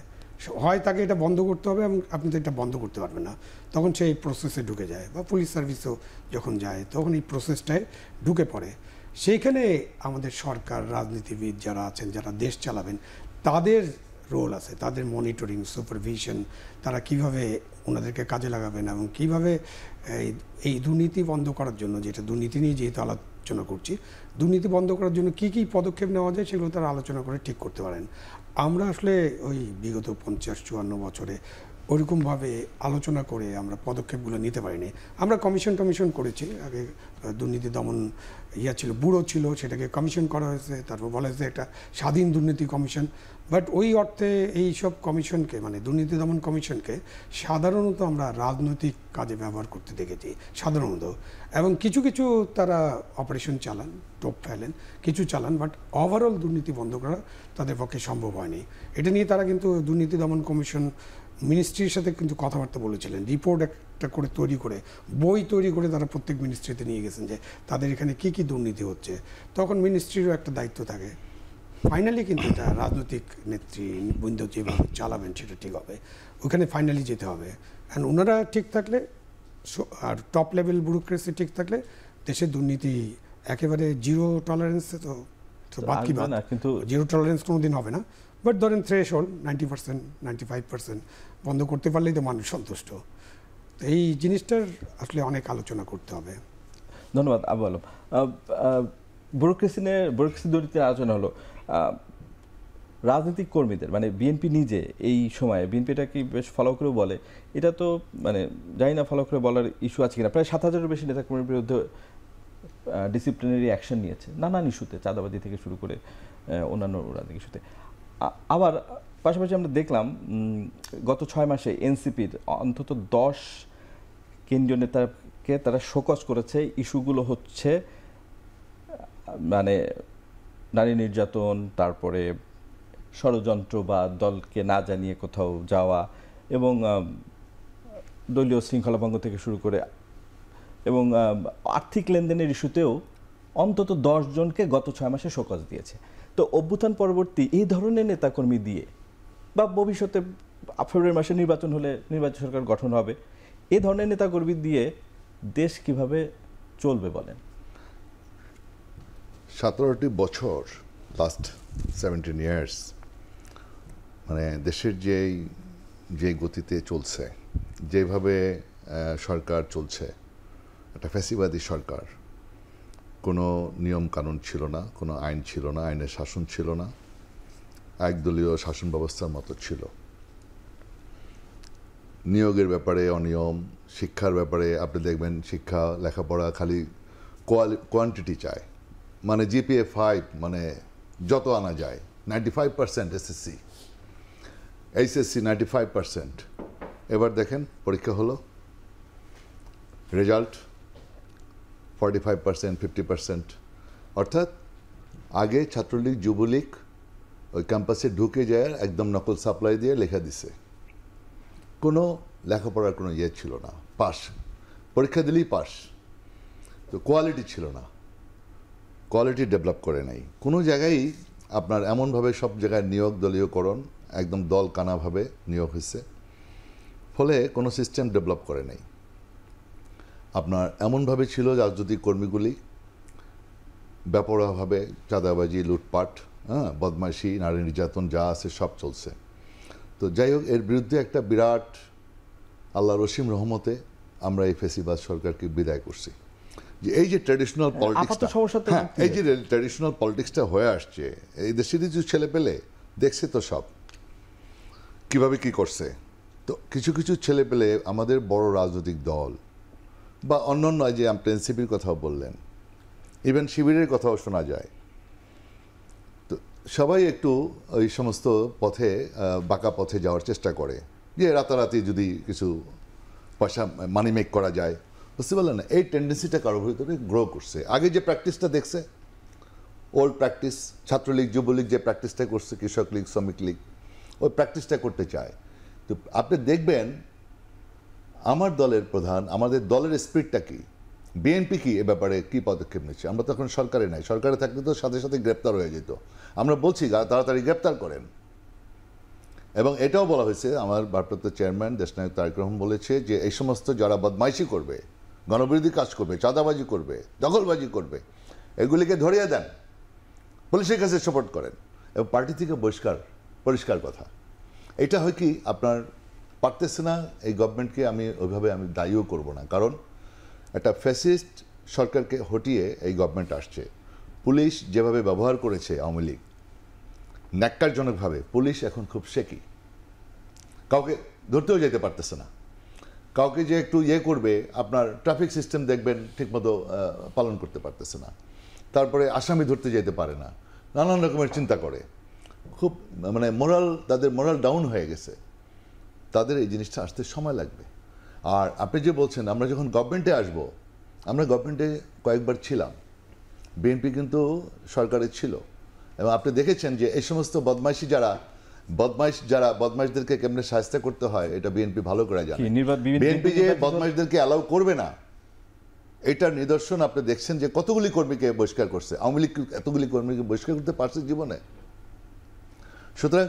হয় তাকে এটা বন্ধ করতে হবে এবং আপনি তো এটা বন্ধ করতে পারবেন না, তখন সেই প্রসেসে ঢুকে যায়। বা পুলিশ সার্ভিসও যখন যায় তখন এই প্রসেসটায় ঢুকে পড়ে। সেইখানে আমাদের সরকার, রাজনীতিবিদ যারা আছেন, যারা দেশ চালাবেন, তাদের রোল আছে, তাদের মনিটরিং, সুপারভিশন, তারা কিভাবে ওনাদেরকে কাজে লাগাবেন এবং কিভাবে এই দুর্নীতি বন্ধ করার জন্য, যেটা দুর্নীতি নিয়ে যেহেতু আলোচনা করছি, দুর্নীতি বন্ধ করার জন্য কি কি পদক্ষেপ নেওয়া যায় সেগুলো তারা আলোচনা করে ঠিক করতে পারেন। আমরা আসলে ওই বিগত 50-54 বছরে ওইরকমভাবে আলোচনা করে আমরা পদক্ষেপগুলো নিতে পারিনি। আমরা কমিশন করেছি, আগে দুর্নীতি দমন ছিল, ব্যুরো ছিল, সেটাকে কমিশন করা হয়েছে, তারপর বলা হয়েছে একটা স্বাধীন দুর্নীতি কমিশন। বাট ওই অর্থে এই সব কমিশনকে, মানে দুর্নীতি দমন কমিশনকে সাধারণত আমরা রাজনৈতিক কাজে ব্যবহার করতে দেখেছি সাধারণত, এবং কিছু কিছু তারা অপারেশন চালান, টোপ ফেলেন, কিছু চালান, বাট ওভারঅল দুর্নীতি বন্ধ করা তাদের পক্ষে সম্ভব হয়নি। এটা নিয়ে তারা কিন্তু দুর্নীতি দমন কমিশন মিনিস্ট্রির সাথে কিন্তু কথাবার্তা বলেছিলেন, রিপোর্ট একটা করে তৈরি করে, বই তৈরি করে তারা প্রত্যেক মিনিস্ট্রিতে নিয়ে গেছেন যে তাদের এখানে কি কি দুর্নীতি হচ্ছে। তখন মিনিস্ট্রিরও একটা দায়িত্ব থাকে। ফাইনালি কিন্তু এটা রাজনৈতিক নেতৃবৃন্দ যেভাবে চালাবেন সেটা ঠিক হবে, ওখানে ফাইনালি যেতে হবে। অ্যান্ড ওনারা ঠিক থাকলে আর টপ লেভেল ব্যুরোক্রেসি ঠিক থাকলে দেশের দুর্নীতি একেবারে জিরো টলারেন্সে তো বাদ কি বাদ, কিন্তু জিরো টলারেন্স কোনো দিন হবে না। বাট ধরেন থ্রেশহোল্ড 90%, 95% বন্ধ করতে পারলেই তো মানুষ সন্তুষ্ট। তো এই জিনিসটার আসলে অনেক আলোচনা করতে হবে। ধন্যবাদ আবু আলম। ব্যুরোক্রেসি দুর্নীতির আলোচনা হলো। রাজনৈতিক কর্মীদের, মানে বিএনপি নিজে এই সময়ে, বিএনপিটা কি বেশ ফলো করে বলে, এটা তো মানে জানি না ফলো করে বলার ইস্যু আছে কিনা, প্রায় 7,000-এর বেশি নেতাকর্মীর বিরুদ্ধে ডিসিপ্লিনারি অ্যাকশন নিয়েছে নানান ইস্যুতে, চাঁদাবাজি থেকে শুরু করে অন্যান্য রাজনৈতিক ইস্যুতে। আবার পাশাপাশি আমরা দেখলাম গত 6 মাসে এনসিপির অন্তত 10 কেন্দ্রীয় নেতাকে তারা শোকজ করেছে। ইস্যুগুলো হচ্ছে মানে নারী নির্যাতন, তারপরে ষড়যন্ত্র বা দলকে না জানিয়ে কোথাও যাওয়া, এবং দলীয় শৃঙ্খলাভঙ্গ থেকে শুরু করে, এবং আর্থিক লেনদেনের ইস্যুতেও অন্তত 10 জনকে গত 6 মাসে শোকজ দিয়েছে। তো অভ্যুত্থান পরবর্তী এই ধরনের নেতাকর্মী দিয়ে, বা ভবিষ্যতে ফেব্রুয়ারি মাসে নির্বাচন হলে নির্বাচন সরকার গঠন হবে, এই ধরনের নেতাকর্মী দিয়ে দেশ কিভাবে চলবে বলেন? 17টি বছর, লাস্ট 17 ইয়ার্স, মানে দেশের যে গতিতে চলছে, যেভাবে সরকার চলছে, একটা ফ্যাসিবাদী সরকার, কোনো নিয়ম কানুন ছিল না, কোনো আইন ছিল না, আইনের শাসন ছিল না, একদলীয় শাসন ব্যবস্থার মতো ছিল। নিয়োগের ব্যাপারে অনিয়ম, শিক্ষার ব্যাপারে আপনি দেখবেন শিক্ষা লেখাপড়া খালি কোয়ান্টিটি চায়, মানে জিপিএ 5, মানে যত আনা যায়, 95% এসএসসি, এইচএসসি 95%। এবার দেখেন পরীক্ষা হলো, রেজাল্ট 45%, 50%। অর্থাৎ আগে ছাত্রলীগ, যুবলীগ ওই ক্যাম্পাসে ঢুকে যায় একদম নকল সাপ্লাই দিয়ে লেখা দিছে, কোনো লেখাপড়ার কোনো ইয়ে ছিল না, পাস, পরীক্ষা দিলেই পাস। তো কোয়ালিটি ছিল না, কোয়ালিটি ডেভেলপ করে নাই কোনো জায়গায়। আপনার এমনভাবে সব জায়গায় নিয়োগ দলীয়করণ, একদম দল কানাভাবে নিয়োগ হয়েছে, ফলে কোনো সিস্টেম ডেভেলপ করে নাই। আপনার এমনভাবে ছিল রাজনৈতিক কর্মীগুলি ব্যাপকভাবে চাঁদাবাজি, লুটপাট, বদমাইশি, নারী নির্যাতন যা আছে সব চলছে। তো যাই হোক, এর বিরুদ্ধে একটা বিরাট, আল্লাহ রসিম রহমতে আমরা এই ফেসিবাদ সরকারকে বিদায় করছি। যে এই যে ট্র্যাডিশনাল পলিটিক্সটা, এই যে ট্র্যাডিশনাল পলিটিক্সটা হয়ে আসছে, এই দেশের কিছু ছেলে পেলে দেখছে তো সব কিভাবে কি করছে। তো কিছু কিছু ছেলে পেলে আমাদের বড় রাজনৈতিক দল বা অন্যান্য, যে আপনি এনসিপির কথাও বললেন, ইভেন শিবিরের কথাও শোনা যায়, তো সবাই একটু ওই সমস্ত পথে, বাঁকা পথে যাওয়ার চেষ্টা করে, যে রাতারাতি যদি কিছু পয়সা মানি মেক করা যায়, বুঝতে পারলেন না? এই টেন্ডেন্সিটা কারোর ভিতরে গ্রো করছে। আগে যে প্র্যাকটিসটা দেখছে, ওল্ড প্র্যাকটিস, ছাত্রলীগ যুবলীগ যে প্র্যাকটিসটা করছে, কৃষক লীগ, শ্রমিক লীগ, ওই প্র্যাকটিসটা করতে চায়। তো আপনি দেখবেন আমার দলের প্রধান, আমাদের দলের স্পিরিটটা কি, বিএনপি কি এ ব্যাপারে কি পদক্ষেপ নিচ্ছে। আমরা তো এখন সরকারে নাই, সরকারে থাকলে তো সাথে সাথে গ্রেপ্তার হয়ে যেত। আমরা বলছি তাড়াতাড়ি গ্রেপ্তার করেন। এবং এটাও বলা হয়েছে, আমার ভারপ্রাপ্ত চেয়ারম্যান দেশনায়ক তারেক রহমান বলেছে যে এই সমস্ত যারা বদমাইশি করবে, গণবিরোধী কাজ করবে, চাঁদাবাজি করবে, দখলবাজি করবে, এগুলিকে ধরিয়ে দেন, পুলিশের কাছে সাপোর্ট করেন এবং পার্টি থেকে পরিষ্কার কথা। এটা হয় কি, আপনার পারতেছে না এই গভর্নমেন্টকে, আমি ওইভাবে আমি দায়ীও করব না, কারণ একটা ফ্যাসিস্ট সরকারকে হটিয়ে এই গভর্নমেন্ট আসছে। পুলিশ যেভাবে ব্যবহার করেছে আওয়ামী লীগ, ন্যাক্কারজনকভাবে, পুলিশ এখন খুব শেকি, কাউকে ধরতেও যেতে পারতেছে না। কাউকে যে একটু করবে, আপনার ট্রাফিক সিস্টেম দেখবেন ঠিকমতো পালন করতে পারতেছে না, তারপরে আসামি ধরতে যেতে পারে না, নানান রকমের চিন্তা করে, খুব মানে তাদের মোরাল ডাউন হয়ে গেছে। তাদের এই জিনিসটা আসতে সময় লাগবে। আর আপনি যে বলছেন আমরা যখন গভর্নমেন্টে আসব, আমরা গভর্নমেন্টে কয়েকবার ছিলাম, বিএনপি কিন্তু সরকারে ছিল, এবং আপনি দেখেছেন যে এই সমস্ত বদমাইশদেরকে কেমনে শাস্তি করতে হয় এটা বিএনপি ভালো করে জানে। বিএনপি যে বদমাইশদেরকে অ্যালাউ করবে না, এটার নিদর্শন আপনি দেখছেন যে কতগুলি কর্মীকে বহিষ্কার করছে। আওয়ামী লীগ এতগুলি কর্মীকে বহিষ্কার করতে পারছে জীবনে। সুতরাং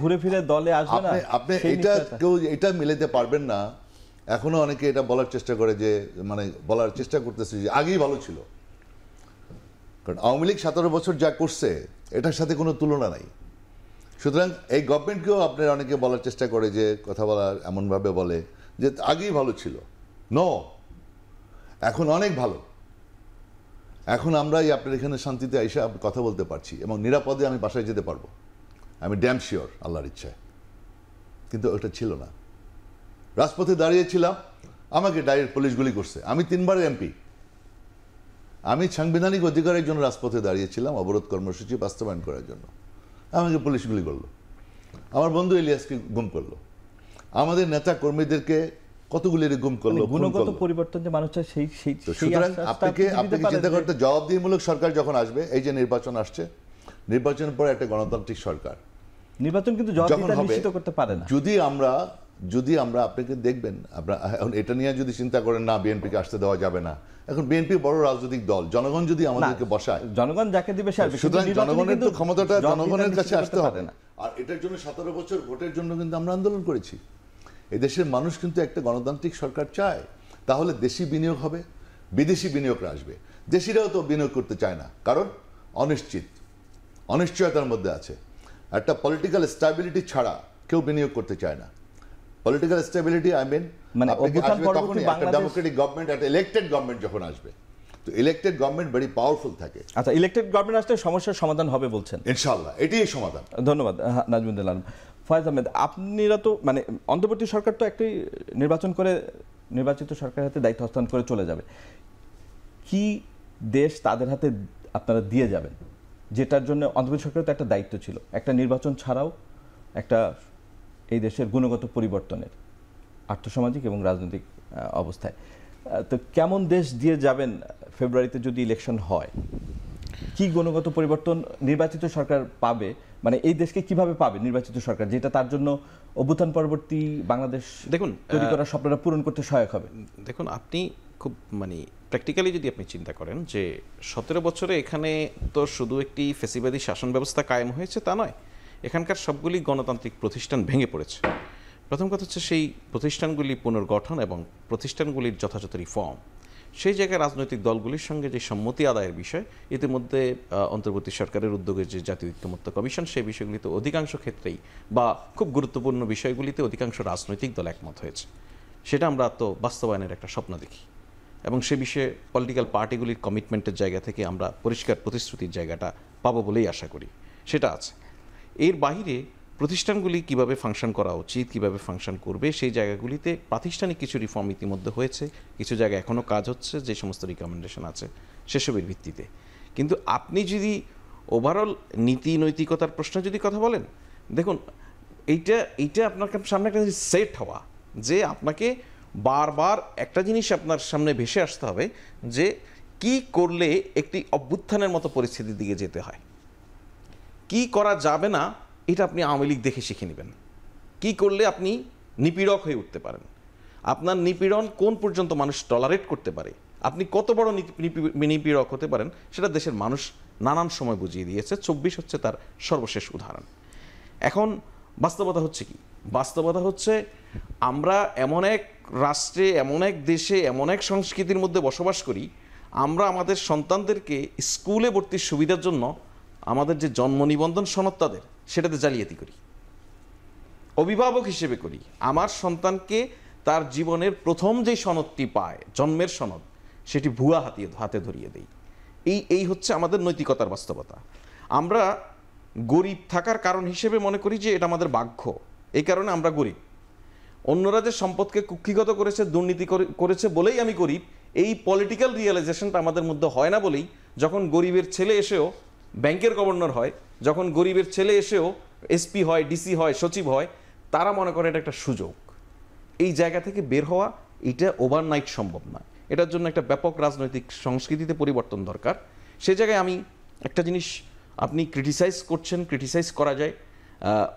ঘুরে ফিরে দলে আসবে না, আপনি এটা মিলাতে পারবেন না। এখনো অনেকে এটা বলার চেষ্টা করে যে, মানে বলার চেষ্টা করতেছে যে আগেই ভালো ছিল, কারণ আওয়ামী লীগ 17 বছর যা করছে এটার সাথে কোনো তুলনা নাই। সুতরাং এই গভর্নমেন্টকেও আপনার অনেকে বলার চেষ্টা করে, যে কথা বলার এমনভাবে বলে যে আগেই ভালো ছিল। নো, এখন অনেক ভালো। এখন আমরাই আপনার এখানে শান্তিতে এসে কথা বলতে পারছি এবং নিরাপদে আমি বাসায় যেতে পারবো, আমি ড্যাম শিওর আল্লাহর ইচ্ছায়। কিন্তু ওটা ছিল না। রাজপথে দাঁড়িয়েছিলাম, আমাকে ডাইরেক্ট পুলিশ গুলি করছে। আমি 3 বার এমপি, আমি সাংবিধানিক অধিকারের জন্য রাজপথে দাঁড়িয়েছিলাম অবরোধ কর্মসূচি বাস্তবায়ন করার জন্য, আমাকে পুলিশ গুলি করলো। আমার বন্ধু ইলিয়াসকে গুম করলো, আমাদের নেতা কর্মীদেরকে কতগুলি গুম করলো। গুণগত পরিবর্তন যে মানুষ চায় সেই সুতরাং আপনাকে চিন্তা করতে, জবাবদিহিমূলক সরকার যখন আসবে, এই যে নির্বাচন আসছে, নির্বাচনের পরে একটা গণতান্ত্রিক সরকার, নির্বাচন কিন্তু জবাবদিহিতা নিশ্চিত করতে পারে না। যদি আমরা আপনাকে দেখবেন, আপনারা এখন এটা নিয়ে যদি চিন্তা করেন না বিএনপিকে আসতে দেওয়া যাবে না, এখন বিএনপি বড় রাজনৈতিক দল, জনগণ যদি আমাদেরকে বসায়, জনগণ যাকে দিবে সে আসবে। সুতরাং জনগণের তো ক্ষমতাটা জনগণের কাছে আসতে হবে না। আর এটার জন্য 17 বছর ভোটের জন্য কিন্তু আমরা আন্দোলন করেছি। এই দেশের মানুষ কিন্তু একটা গণতান্ত্রিক সরকার চায়। তাহলে দেশি বিনিয়োগ হবে, বিদেশি বিনিয়োগরা আসবে। দেশিরাও তো বিনিয়োগ করতে চায় না, কারণ অনিশ্চয়তার মধ্যে আছে। একটা পলিটিক্যাল স্ট্যাবিলিটি ছাড়া কেউ বিনিয়োগ করতে চায় না। পলিটিক্যাল স্ট্যাবিলিটি মানে ডেমোক্রেটিক গভর্নমেন্ট, একটা ইলেক্টেড গভর্নমেন্ট যখন আসবে, তো ইলেক্টেড গভর্নমেন্ট ভেরি পাওয়ারফুল থাকে। আচ্ছা, ইলেক্টেড গভর্নমেন্ট আসলে সমস্যার সমাধান হবে বলছেন? ইনশাআল্লাহ এটাই সমাধান। ধন্যবাদ নাজমুদ্দিন আলম। ফয়েজ আহমেদ, আপনারা তো মানে অন্তর্বর্তী সরকার তো একটি নির্বাচন করে নির্বাচিত সরকারের হাতে দায়িত্ব হস্তান্তর করে চলে যাবে, কি দেশ তাদের হাতে আপনারা দিয়ে যাবেন, যেটার জন্য অন্তর্বর্তী সরকারের তো একটা দায়িত্ব ছিল, একটা নির্বাচন ছাড়াও একটা এই দেশের গুণগত পরিবর্তনের আর্থসামাজিক এবং রাজনৈতিক অবস্থায়। তো কেমন দেশ দিয়ে যাবেন ফেব্রুয়ারিতে যদি ইলেকশন হয়? কি গুণগত পরিবর্তন নির্বাচিত সরকার পাবে, মানে এই দেশকে কিভাবে পাবে নির্বাচিত সরকার, যেটা তার জন্য অভ্যুত্থান পরবর্তী বাংলাদেশ তৈরি করার স্বপ্নটা পূরণ করতে সহায়ক হবে? দেখুন, আপনি খুব মানে প্র্যাকটিক্যালি যদি আপনি চিন্তা করেন যে 17 বছরে এখানে তো শুধু একটি ফ্যাসিবাদী শাসন ব্যবস্থা কায়েম হয়েছে তা নয়, এখানকার সবগুলি গণতান্ত্রিক প্রতিষ্ঠান ভেঙে পড়েছে। প্রথম কথা হচ্ছে সেই প্রতিষ্ঠানগুলি পুনর্গঠন এবং প্রতিষ্ঠানগুলির যথাযথ রিফর্ম, সেই জায়গায় রাজনৈতিক দলগুলির সঙ্গে যে সম্মতি আদায়ের বিষয়, ইতিমধ্যে অন্তর্বর্তী সরকারের উদ্যোগে যে জাতীয় ঐক্যমত্য কমিশন, সেই বিষয়গুলিতে অধিকাংশ ক্ষেত্রেই বা খুব গুরুত্বপূর্ণ বিষয়গুলিতে অধিকাংশ রাজনৈতিক দল একমত হয়েছে। সেটা আমরা তো বাস্তবায়নের একটা স্বপ্ন দেখি এবং সে বিষয়ে পলিটিক্যাল পার্টিগুলির কমিটমেন্টের জায়গা থেকে আমরা পরিষ্কার প্রতিশ্রুতির জায়গাটা পাবো বলেই আশা করি, সেটা আছে। এর বাইরে প্রতিষ্ঠানগুলি কিভাবে ফাংশন করা উচিত, কিভাবে ফাংশন করবে, সেই জায়গাগুলিতে প্রাতিষ্ঠানিক কিছু রিফর্ম ইতিমধ্যে হয়েছে, কিছু জায়গায় এখনও কাজ হচ্ছে, যে সমস্ত রিকমেন্ডেশন আছে সেসবের ভিত্তিতে। কিন্তু আপনি যদি ওভারঅল নীতি নৈতিকতার প্রশ্ন যদি কথা বলেন, দেখুন এইটা আপনার সামনে একটা সেট হওয়া, যে আপনাকে বারবার একটা জিনিস আপনার সামনে ভেসে আসতে হবে যে কি করলে একটি অভ্যুত্থানের মতো পরিস্থিতির দিকে যেতে হয়, কি করা যাবে না এটা আপনি আওয়ামী লীগ দেখে শিখে নেবেন, কি করলে আপনি নিপীড়ক হয়ে উঠতে পারেন, আপনার নিপীড়ন কোন পর্যন্ত মানুষ টলারেট করতে পারে, আপনি কত বড় নিপীড়ক হতে পারেন সেটা দেশের মানুষ নানান সময় বুঝিয়ে দিয়েছে। 24 হচ্ছে তার সর্বশেষ উদাহরণ। এখন বাস্তবতা হচ্ছে কি? বাস্তবতা হচ্ছে আমরা এমন এক রাষ্ট্রে, এমন এক দেশে, এমন এক সংস্কৃতির মধ্যে বসবাস করি, আমরা আমাদের সন্তানদেরকে স্কুলে ভর্তির সুবিধার জন্য আমাদের যে জন্ম নিবন্ধন সনদ তাদের সেটাতে জালিয়াতি করি, অভিভাবক হিসেবে করি। আমার সন্তানকে তার জীবনের প্রথম যে সনদটি পায়, জন্মের সনদ, সেটি ভুয়া হাতে ধরিয়ে দেই। এই হচ্ছে আমাদের নৈতিকতার বাস্তবতা। আমরা গরিব থাকার কারণ হিসেবে মনে করি যে এটা আমাদের ভাগ্য, এই কারণে আমরা গরিব। অন্যরা যে সম্পদকে কুক্ষিগত করেছে, দুর্নীতি করেছে বলেই আমি গরিব, এই পলিটিক্যাল রিয়েলাইজেশনটা আমাদের মধ্যে হয় না বলেই যখন গরিবের ছেলে এসেও ব্যাংকের গভর্নর হয়, যখন গরিবের ছেলে এসেও এসপি হয়, ডিসি হয়, সচিব হয়, তারা মনে করে এটা একটা সুযোগ। এই জায়গা থেকে বের হওয়া এটা ওভারনাইট সম্ভব না, এটার জন্য একটা ব্যাপক রাজনৈতিক সংস্কৃতিতে পরিবর্তন দরকার। সে জায়গায় আমি একটা জিনিস, আপনি ক্রিটিসাইজ করছেন, ক্রিটিসাইজ করা যায়।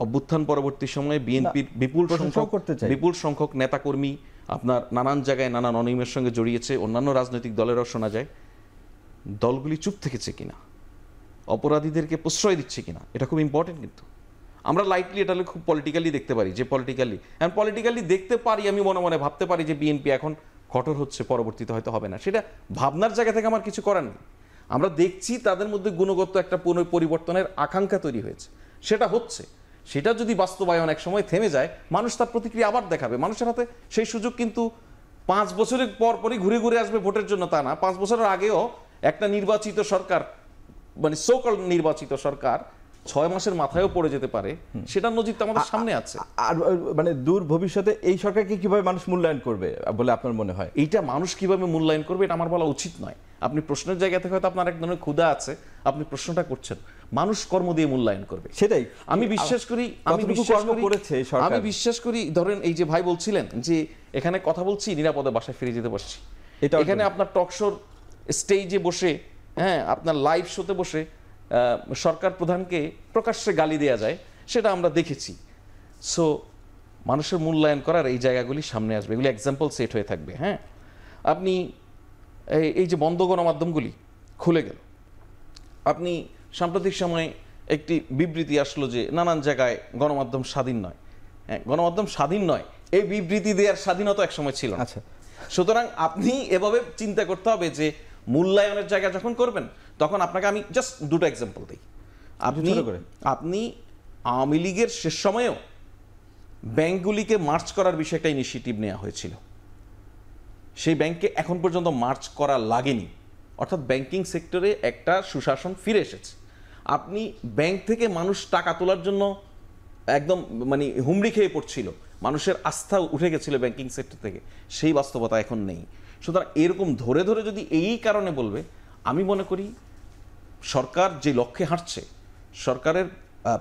অভ্যুত্থান পরবর্তী সময়ে বিএনপির বিপুল সংখ্যক নেতাকর্মী আপনার নানান জায়গায় নানান অনিয়মের সঙ্গে জড়িয়েছে, অন্যান্য রাজনৈতিক দলেরও শোনা যায়। দলগুলি চুপ থেকেছে কিনা, অপরাধীদেরকে প্রশ্রয় দিচ্ছে কিনা, এটা খুব ইম্পর্টেন্ট। কিন্তু আমরা লাইটলি এটা খুব পলিটিক্যালি দেখতে পারি, যে পলিটিক্যালি দেখতে পারি, আমি মনে মনে ভাবতে পারি যে বিএনপি এখন কঠোর হচ্ছে, পরবর্তীতে হয়তো হবে না। সেটা ভাবনার জায়গা থেকে আমার কিছু করার নেই। আমরা দেখছি তাদের মধ্যে গুণগত একটা পরিবর্তনের আকাঙ্ক্ষা তৈরি হয়েছে, সেটা হচ্ছে। সেটা যদি বাস্তবায়ন এক সময় থেমে যায়, মানুষ তার প্রতিক্রিয়া আবার দেখাবে। মানুষের হাতে সেই সুযোগ কিন্তু 5 বছরের পরই ঘুরে ঘুরে আসবে ভোটের জন্য, তা না। 5 বছরের আগেও একটা নির্বাচিত সরকার, মানে সো-কল্ড নির্বাচিত সরকার 6 মাসের মাথায়ও পড়ে যেতে পারে, সেটার নজির তো আমাদের সামনে আছে। আর মানে দূর ভবিষ্যতে এই সরকারকে কিভাবে মানুষ মূল্যায়ন করবে বলে আপনার মনে হয়? এইটা মানুষ কিভাবে মূল্যায়ন করবে এটা আমার বলা উচিত নয়। আপনি প্রশ্নের জায়গা থেকে হয়তো আপনার এক ধরনের ক্ষুধা আছে, আপনি প্রশ্নটা করছেন, মানুষ কর্ম দিয়ে মূল্যায়ন করবে, সেটাই আমি বিশ্বাস করি। আমি বিশ্বাস করি ধরেন এই যে ভাই বলছিলেন যে এখানে কথা বলছি, নিরাপদে বাসায় ফিরে যেতে পারছি, এখানে আপনার টকশোর স্টেজে বসে, হ্যাঁ, আপনার লাইভ শোতে বসে সরকার প্রধানকে প্রকাশ্যে গালি দেওয়া যায়, সেটা আমরা দেখেছি। সো মানুষের মূল্যায়ন করার এই জায়গাগুলি সামনে আসবে, এগুলি এক্সাম্পল সেট হয়ে থাকবে। হ্যাঁ, আপনি এই যে বন্ধ গণমাধ্যমগুলি খুলে গেল, আপনি সাম্প্রতিক সময়ে একটি বিবৃতি আসলো যে নানান জায়গায় গণমাধ্যম স্বাধীন নয়। হ্যাঁ, গণমাধ্যম স্বাধীন নয়, এই বিবৃতি দেওয়ার স্বাধীনতা এক সময় ছিল। আচ্ছা, সুতরাং আপনি এভাবে চিন্তা করতে হবে যে মূল্যায়নের জায়গা যখন করবেন, তখন আপনাকে আমি জাস্ট দুটো এক্সাম্পল দিই। আপনি আওয়ামী লীগের শেষ সময়েও ব্যাংকগুলিকে মার্চ করার বিষয়ে একটা ইনিশিয়েটিভ নেওয়া হয়েছিল, সেই ব্যাংকে এখন পর্যন্ত মার্চ করা লাগেনি, অর্থাৎ ব্যাংকিং সেক্টরে একটা সুশাসন ফিরে এসেছে। আপনি ব্যাংক থেকে মানুষ টাকা তোলার জন্য একদম মানে হুমড়ি খেয়ে পড়ছিল, মানুষের আস্থা উঠে গেছিল ব্যাংকিং সেক্টর থেকে, সেই বাস্তবতা এখন নেই। সুতরাং এরকম ধরে ধরে যদি এই কারণে বলবে, আমি মনে করি সরকার যে লক্ষ্যে হাঁটছে, সরকারের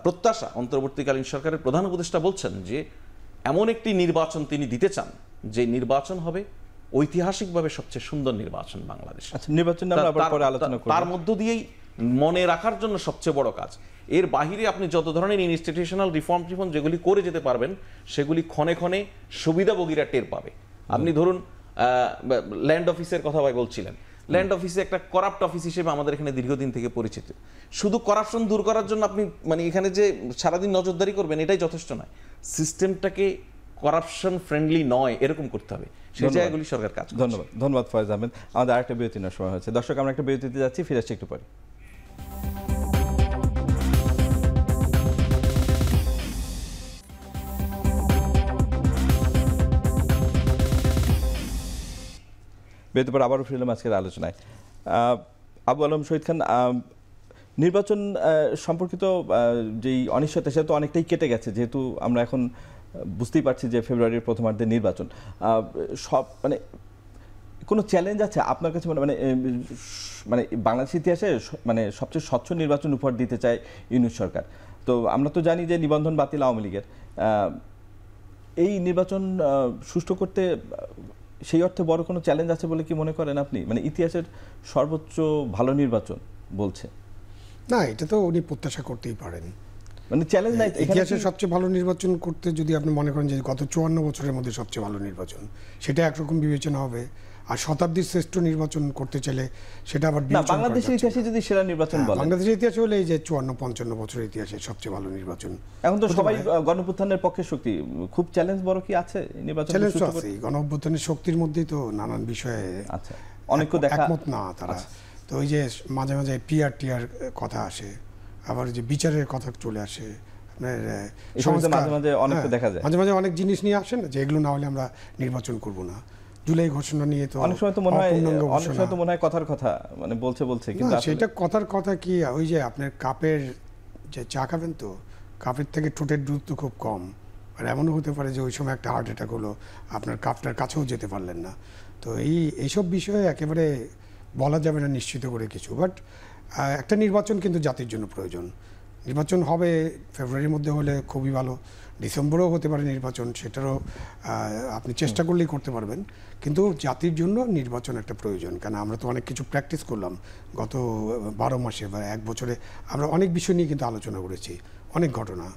প্রত্যাশা, অন্তর্বর্তীকালীন সরকারের প্রধান উপদেষ্টা বলছেন যে এমন একটি নির্বাচন তিনি দিতে চান যে নির্বাচন হবে ঐতিহাসিকভাবে সবচেয়ে সুন্দর নির্বাচন বাংলাদেশ। তার মধ্য দিয়েই মনে রাখার জন্য সবচেয়ে বড় কাজ। এর বাহিরে আপনি যত ধরনের ইনস্টিটিউশনাল রিফর্ম যেগুলি করে যেতে পারবেন, সেগুলি ক্ষণে ক্ষণে সুবিধাভোগীরা টের পাবে। আপনি ধরুন ল্যান্ড অফিসের কথা ভাই বলছিলেন, ল্যান্ড অফিসে একটা করাপ্ট অফিস হিসেবে আমাদের এখানে দীর্ঘদিন থেকে পরিচিত। শুধু করাপশন দূর করার জন্য আপনি মানে এখানে যে সারাদিন নজরদারি করবেন এটাই যথেষ্ট নয়, সিস্টেমটাকে করাপশন ফ্রেন্ডলি নয় এরকম করতে হবে, সেই জায়গাগুলি সরকার কাজ। ধন্যবাদ ফয়েজ আহমেদ। আমাদের আরেকটা বিরতি নেওয়ার সময় হয়েছে। দর্শক, আমরা একটা বিরতিতে যাচ্ছি, ফিরে আসছি একটু পরে। বিরতির পর আবারও ফিরলাম আজকের আলোচনায়। আবু আলম শহীদ খান, নির্বাচন সম্পর্কিত যেই অনিশ্চয়তা সেটা তো অনেকটাই কেটে গেছে, যেহেতু আমরা এখন বুঝতেই পারছি যে ফেব্রুয়ারির প্রথমার্ধে নির্বাচন। সব মানে কোনো চ্যালেঞ্জ আছে আপনার কাছে? মানে বাংলাদেশ ইতিহাসে মানে সবচেয়ে স্বচ্ছ নির্বাচন উপহার দিতে চায় ইউনূস সরকার। তো আমরা তো জানি যে নিবন্ধন বাতিল আওয়ামী লীগের, এই নির্বাচন সুষ্ঠু করতে সেই অর্থে বড় কোনো চ্যালেঞ্জ আছে বলে কি মনে করেন আপনি? মানে ইতিহাসের সর্বোচ্চ ভালো নির্বাচন বলছে। না, এটা তো উনি প্রত্যাশা করতেই পারেন। মানে চ্যালেঞ্জ নাই ইতিহাসের সবচেয়ে ভালো নির্বাচন করতে যদি আপনি মনে করেন যে গত 54 বছরের মধ্যে সবচেয়ে ভালো নির্বাচন, সেটা একরকম বিবেচনা হবে। আর শতাব্দীর শ্রেষ্ঠ নির্বাচন করতে চাইলে সেটা আবার বাংলাদেশের ইতিহাসে যদি সেরা নির্বাচন বলেন, বাংলাদেশের ইতিহাসে হলে এই যে 54-55 বছরের ইতিহাসে সবচেয়ে ভালো নির্বাচন। এখন তো সবাই গণঅভ্যুত্থানের পক্ষে শক্তি, খুব চ্যালেঞ্জ বড় কি আছে নির্বাচন? চ্যালেঞ্জ তো আছে, গণঅভ্যুত্থানের শক্তির মধ্যেই তো নানান বিষয়ে আচ্ছা অনেকে দেখা একমত না তারা। তো ওই যে মাঝে মাঝে পিআর টিআর কথা আসে, আবার যে বিচারের কথা চলে আসে, মাঝে মাঝে অনেক দেখা যায়, মাঝে মাঝে অনেক জিনিস নিয়ে আসেন যে এগুলো না হলে আমরা নির্বাচন করব না। জুলাই ঘোষণা নিয়ে তো অনেক সময় তো মনে হয় কথার কথা, মানে বলছে কিন্তু সেটা কথার কথা কি, ওই যে আপনার কাপের যে চা খাবেন তো কাপের থেকে ঠোঁটের দূরত্ব খুব কম, আর এমনও হতে পারে যে ওই সময় একটা হার্ট অ্যাটাক হলো, আপনার কাপটার কাছেও যেতে পারলেন না। তো এইসব বিষয়ে একেবারে বলা যাবে না নিশ্চিত করে কিছু, বাট একটা নির্বাচন কিন্তু জাতির জন্য প্রয়োজন। নির্বাচন হবে ফেব্রুয়ারির মধ্যে হলে খুবই ভালো, ডিসেম্বরেও হতে পারে নির্বাচন, সেটারও আপনি চেষ্টা করলেই করতে পারবেন। কিন্তু জাতির জন্য নির্বাচন একটা প্রয়োজন, কারণ আমরা তো অনেক কিছু প্র্যাকটিস করলাম গত 12 মাসে বা 1 বছরে, আমরা অনেক বিষয় নিয়ে কিন্তু আলোচনা করেছি, অনেক ঘটনা।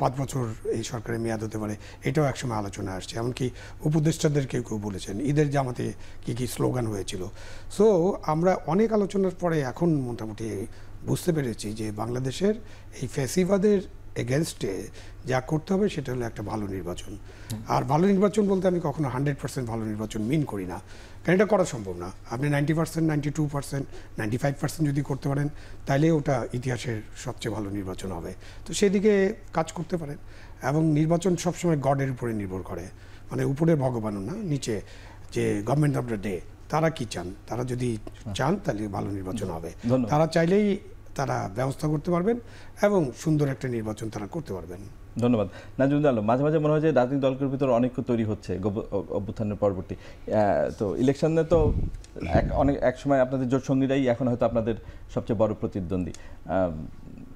5 বছর এই সরকারের মেয়াদ হতে পারে, এটাও একসময় আলোচনা আসছে, এমনকি উপদেষ্টাদের কেউ বলেছেন ঈদের জামাতে কী স্লোগান হয়েছিল। সো আমরা অনেক আলোচনার পরে এখন মোটামুটি বুঝতে পেরেছি যে বাংলাদেশের এই ফ্যাসিবাদের এগেনস্টে যা করতে হবে সেটা হলো একটা ভালো নির্বাচন। আর ভালো নির্বাচন বলতে আমি কখনো 100% ভালো নির্বাচন মিন করি না, কারণ এটা করা সম্ভব না। আপনি 90%, 92%, 95% যদি করতে পারেন তাহলে ওটা ইতিহাসের সবচেয়ে ভালো নির্বাচন হবে। তো সেদিকে কাজ করতে পারেন। এবং নির্বাচন সবসময় গডের উপরে নির্ভর করে, মানে উপরে ভগবানও না, নিচে যে গভর্নমেন্ট অফ দ্য ডে তারা কি চান, তারা যদি চান তাহলে ভালো নির্বাচন হবে। তারা চাইলেই তারা ব্যবস্থা করতে পারবেন এবং সুন্দর একটা নির্বাচন তারা করতে পারবেন। ধন্যবাদ নাজমুল আলম। মাঝে মাঝে মনে হয় যে রাজনৈতিক দলগুলোর ভিতরে অনেক তৈরি হচ্ছে অভ্যুত্থানের পরবর্তী, তো ইলেকশনে তো এক সময় আপনাদের জোট সঙ্গীরাই এখন হয়তো আপনাদের সবচেয়ে বড় প্রতিদ্বন্দ্বী।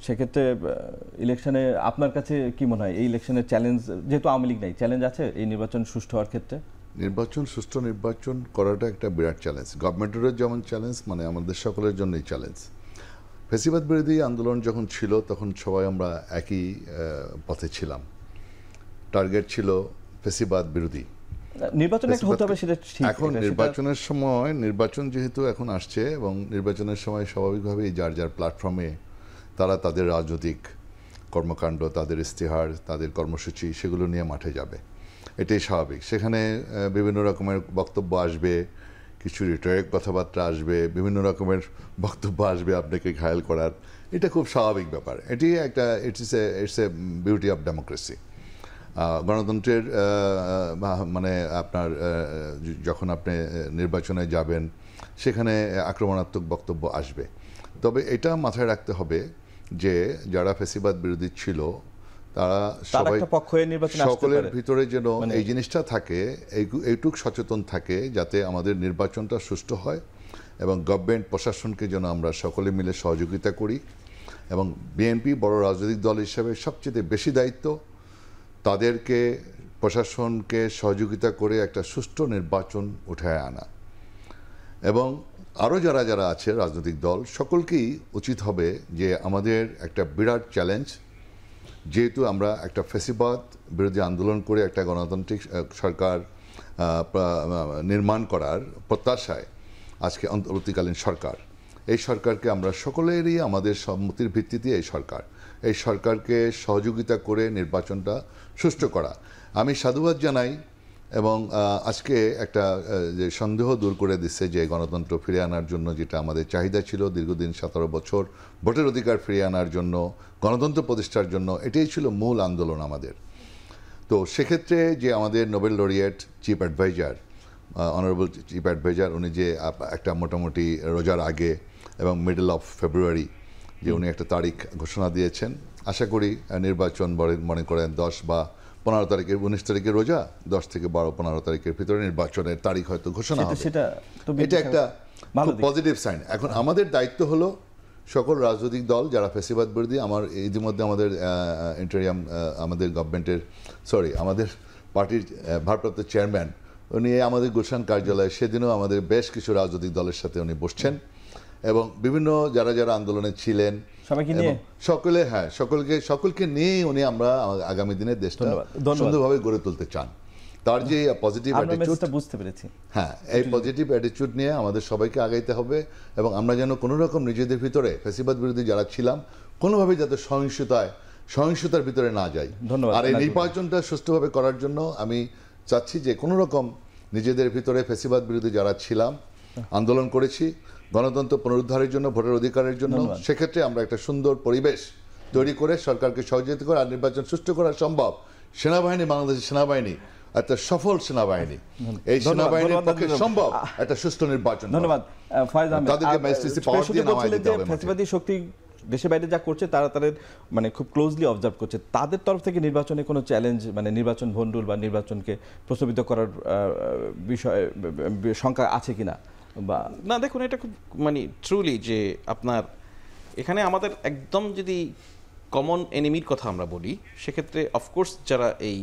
সেক্ষেত্রে ইলেকশনে আপনার কাছে কি মনে হয়, এই ইলেকশনের চ্যালেঞ্জ, যেহেতু আওয়ামী লীগ নাই, চ্যালেঞ্জ আছে এই নির্বাচন সুষ্ঠু হওয়ার ক্ষেত্রে? সুষ্ঠু নির্বাচন করাটা একটা বিরাট চ্যালেঞ্জ, গভর্নমেন্টেরও যেমন চ্যালেঞ্জ, মানে আমাদের সকলের জন্যই চ্যালেঞ্জ। ফ্যাসিবাদ বিরোধী আন্দোলন যখন ছিল তখন সবাই আমরা একই পথে ছিলাম, টার্গেট ছিল ফ্যাসিবাদ বিরোধী। নির্বাচন হতে হবে সেটা ঠিক। এখন নির্বাচনের সময়, নির্বাচন যেহেতু এখন আসছে এবং নির্বাচনের সময় স্বাভাবিকভাবেই যার যার প্ল্যাটফর্মে তারা তাদের রাজনৈতিক কর্মকাণ্ড, তাদের ইস্তেহার, তাদের কর্মসূচি সেগুলো নিয়ে মাঠে যাবে, এটাই স্বাভাবিক। সেখানে বিভিন্ন রকমের বক্তব্য আসবে, কিছু রিটরিক কথাবার্তা আসবে, বিভিন্ন রকমের বক্তব্য আসবে আপনাকে ঘায়েল করার, এটা খুব স্বাভাবিক ব্যাপার। এটি একটা it's a beauty of democracy. গণতন্ত্রের মানে আপনার যখন আপনি নির্বাচনে যাবেন সেখানে আক্রমণাত্মক বক্তব্য আসবে, তবে এটা মাথায় রাখতে হবে যে যারা ফ্যাসিবাদ বিরোধী ছিল তারা সবাই, সকলের ভিতরে যেন এই জিনিসটা থাকে, এইটুক সচেতন থাকে যাতে আমাদের নির্বাচনটা সুষ্ঠু হয় এবং গভর্নমেন্ট প্রশাসনকে যেন আমরা সকলে মিলে সহযোগিতা করি। এবং বিএনপি বড় রাজনৈতিক দল হিসেবে সবচেয়ে বেশি দায়িত্ব তাদেরকে, প্রশাসনকে সহযোগিতা করে একটা সুষ্ঠু নির্বাচন উঠায় আনা। এবং আরও যারা যারা আছে রাজনৈতিক দল, সকলকেই উচিত হবে যে আমাদের একটা বিরাট চ্যালেঞ্জ, যেহেতু আমরা একটা ফ্যাসিবাদ বিরোধী আন্দোলন করে একটা গণতান্ত্রিক সরকার নির্মাণ করার প্রত্যাশায় আজকে অন্তর্বর্তীকালীন সরকার, এই সরকারকে আমরা সকলেরই আমাদের সম্মতির ভিত্তিতে এই সরকারকে সহযোগিতা করে নির্বাচনটা সুষ্ঠু করা। আমি সাধুবাদ জানাই এবং আজকে একটা যে সন্দেহ দূর করে দিচ্ছে যে গণতন্ত্র ফিরে আনার জন্য যেটা আমাদের চাহিদা ছিল দীর্ঘদিন 17 বছর, ভোটের অধিকার ফিরিয়ে আনার জন্য, গণতন্ত্র প্রতিষ্ঠার জন্য, এটাই ছিল মূল আন্দোলন আমাদের। তো সেক্ষেত্রে যে আমাদের Nobel laureate chief adviser, honourable chief adviser, উনি যে একটা মোটামুটি রোজার আগে এবং মিডল অফ ফেব্রুয়ারি যে উনি একটা তারিখ ঘোষণা দিয়েছেন, আশা করি নির্বাচন মনে করেন 10 বা 15 তারিখের, 19 তারিখের রোজা, 10 থেকে 12-15 তারিখের ভিতরে নির্বাচনের তারিখ হয়তো ঘোষণা হবে। এটা একটা খুব পজিটিভ সাইন। এখন আমাদের দায়িত্ব হলো সকল রাজনৈতিক দল যারা ফ্যাসিবাদ বিরোধী, ইতিমধ্যে আমাদের ইন্টারিয়াম, আমাদের গভর্নমেন্টের আমাদের পার্টির ভারপ্রাপ্ত চেয়ারম্যান, উনি আমাদের গুলশান কার্যালয়ে সেদিনও আমাদের বেশ কিছু রাজনৈতিক দলের সাথে উনি বসছেন এবং বিভিন্ন যারা যারা আন্দোলনে ছিলেন সবাইকে নিয়ে সকলকে নিয়ে উনি আমরা আগামী দিনে দেশটা সুন্দরভাবে গড়ে তুলতে চান। তার যে পজিটিভ অ্যাটিটিউড, বুঝতে পেরেছি, হ্যাঁ, এই পজিটিভ অ্যাটিটিউড নিয়ে আমাদের সবাইকে আগাইতে হবে এবং আমরা যেন কোনো রকম নিজেদের ভিতরে ফ্যাসিবাদ বিরোধী যারা ছিলাম কোনোভাবে যাতে সহিংসতার ভিতরে না যাই। আর এই নির্বাচনটা সুষ্ঠুভাবে করার জন্য আমি চাচ্ছি যে কোনো রকম নিজেদের ভিতরে ফ্যাসিবাদ বিরোধী যারা ছিলাম, আন্দোলন করেছি গণতন্ত্র পুনরুদ্ধারের জন্য, ভোটের অধিকারের জন্য, সেক্ষেত্রে আমরা একটা সুন্দর পরিবেশ তৈরি করে সরকারকে সহযোগিতা করে আর নির্বাচন সুষ্ঠু করা সম্ভব। সেনাবাহিনী, বাংলাদেশের সেনাবাহিনী একটা সফল সেনাবাহিনী, এই সেনাবাহিনীর পক্ষে সম্ভব একটা সুষ্ঠু নির্বাচন। ধন্যবাদ ফয়েজ আহমেদ। তাদেরকে ম্যাজিস্ট্রেসি পাওয়ার দিয়ে নামায় দিতে হবে। ফ্যাসিবাদী শক্তি দেশের বাইরে যা করছে তারা তাদের মানে খুব ক্লোজলি অবজার্ভ করছে, তাদের তরফ থেকে নির্বাচনে কোনো চ্যালেঞ্জ মানে নির্বাচন ভণ্ডুল বা নির্বাচনকে প্রশ্নবিদ্ধ করার বিষয়ে শঙ্কা আছে কিনা বা না? দেখুন, এটা খুব মানে ট্রুলি যে আপনার এখানে আমাদের একদম যদি কমন এনিমির কথা আমরা বলি, সেক্ষেত্রে অফকোর্স যারা এই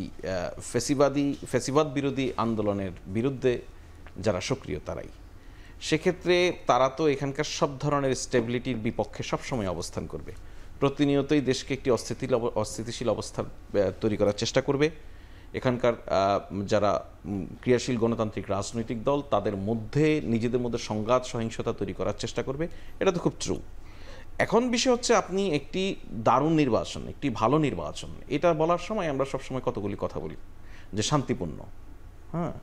ফ্যাসিবাদ বিরোধী আন্দোলনের বিরুদ্ধে যারা সক্রিয় তারাই, সেক্ষেত্রে তারা তো এখানকার সব ধরনের স্টেবিলিটির বিপক্ষে সবসময় অবস্থান করবে, প্রতিনিয়তই দেশকে একটি অস্থিতিশীল অবস্থা তৈরি করার চেষ্টা করবে। এখানকার যারা ক্রিয়াশীল গণতান্ত্রিক রাজনৈতিক দল তাদের মধ্যে নিজেদের মধ্যে সংঘাত সহিংসতা তৈরি করার চেষ্টা করবে, এটা তো খুব ট্রু। এখন বিষয় হচ্ছে আপনি একটি দারুণ নির্বাচন, একটি ভালো নির্বাচন, এটা বলার সময় আমরা সবসময় কতগুলি কথা বলি যে শান্তিপূর্ণ, হ্যাঁ,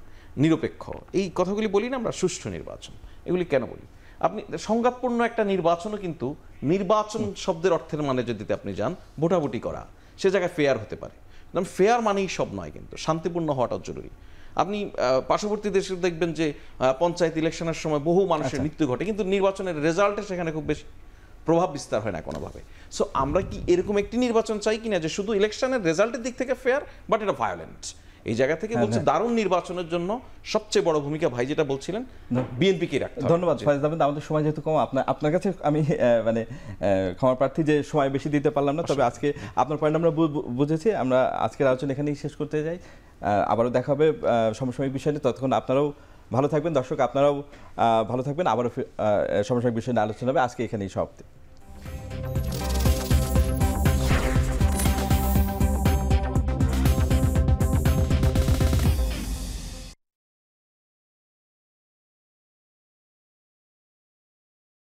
নিরপেক্ষ, এই কথাগুলি বলি না আমরা, সুষ্ঠু নির্বাচন, এগুলি কেন বলি? আপনি সংঘাতপূর্ণ একটা নির্বাচনও কিন্তু নির্বাচন শব্দের অর্থের মানে যদি আপনি যান ভোটাভুটি করা, সে জায়গায় ফেয়ার হতে পারে। ফেয়ার মানেই সব নয়, কিন্তু শান্তিপূর্ণ হওয়াটাও জরুরি। আপনি পার্শ্ববর্তী দেশে দেখবেন যে পঞ্চায়েত ইলেকশনের সময় বহু মানুষের মৃত্যু ঘটে, কিন্তু নির্বাচনের রেজাল্টে সেখানে খুব বেশি প্রভাব বিস্তার হয় না কোনোভাবে। সো আমরা কি এরকম একটি নির্বাচন চাই কিনা যে শুধু ইলেকশনের রেজাল্টের দিক থেকে ফেয়ার বাট এটা ভায়োলেন্ট? এই জায়গা থেকে বলছে দারুণ নির্বাচনের জন্য সবচেয়ে বড় ভূমিকা ভাই যেটা বলছিলেন বিএনপিকে রাখতে হবে। ধন্যবাদ ফয়েজ আহমেদ। আমাদের সময় যেহেতু কম, আপনার কাছে আমি মানে ক্ষমা প্রার্থী যে সময় বেশি দিতে পারলাম না, তবে আজকে আপনার পয়েন্ট আমরা বুঝেছি। আমরা আজকের আলোচনা এখানেই শেষ করতে যাই, আবারও দেখা হবে সমসাময়িক বিষয় নিয়ে। ততক্ষণ আপনারাও ভালো থাকবেন, দর্শক আপনারাও ভালো থাকবেন, আবারও সমসাময়িক বিষয় নিয়ে আলোচনা হবে। আজকে এখানেই সমাপ্তি।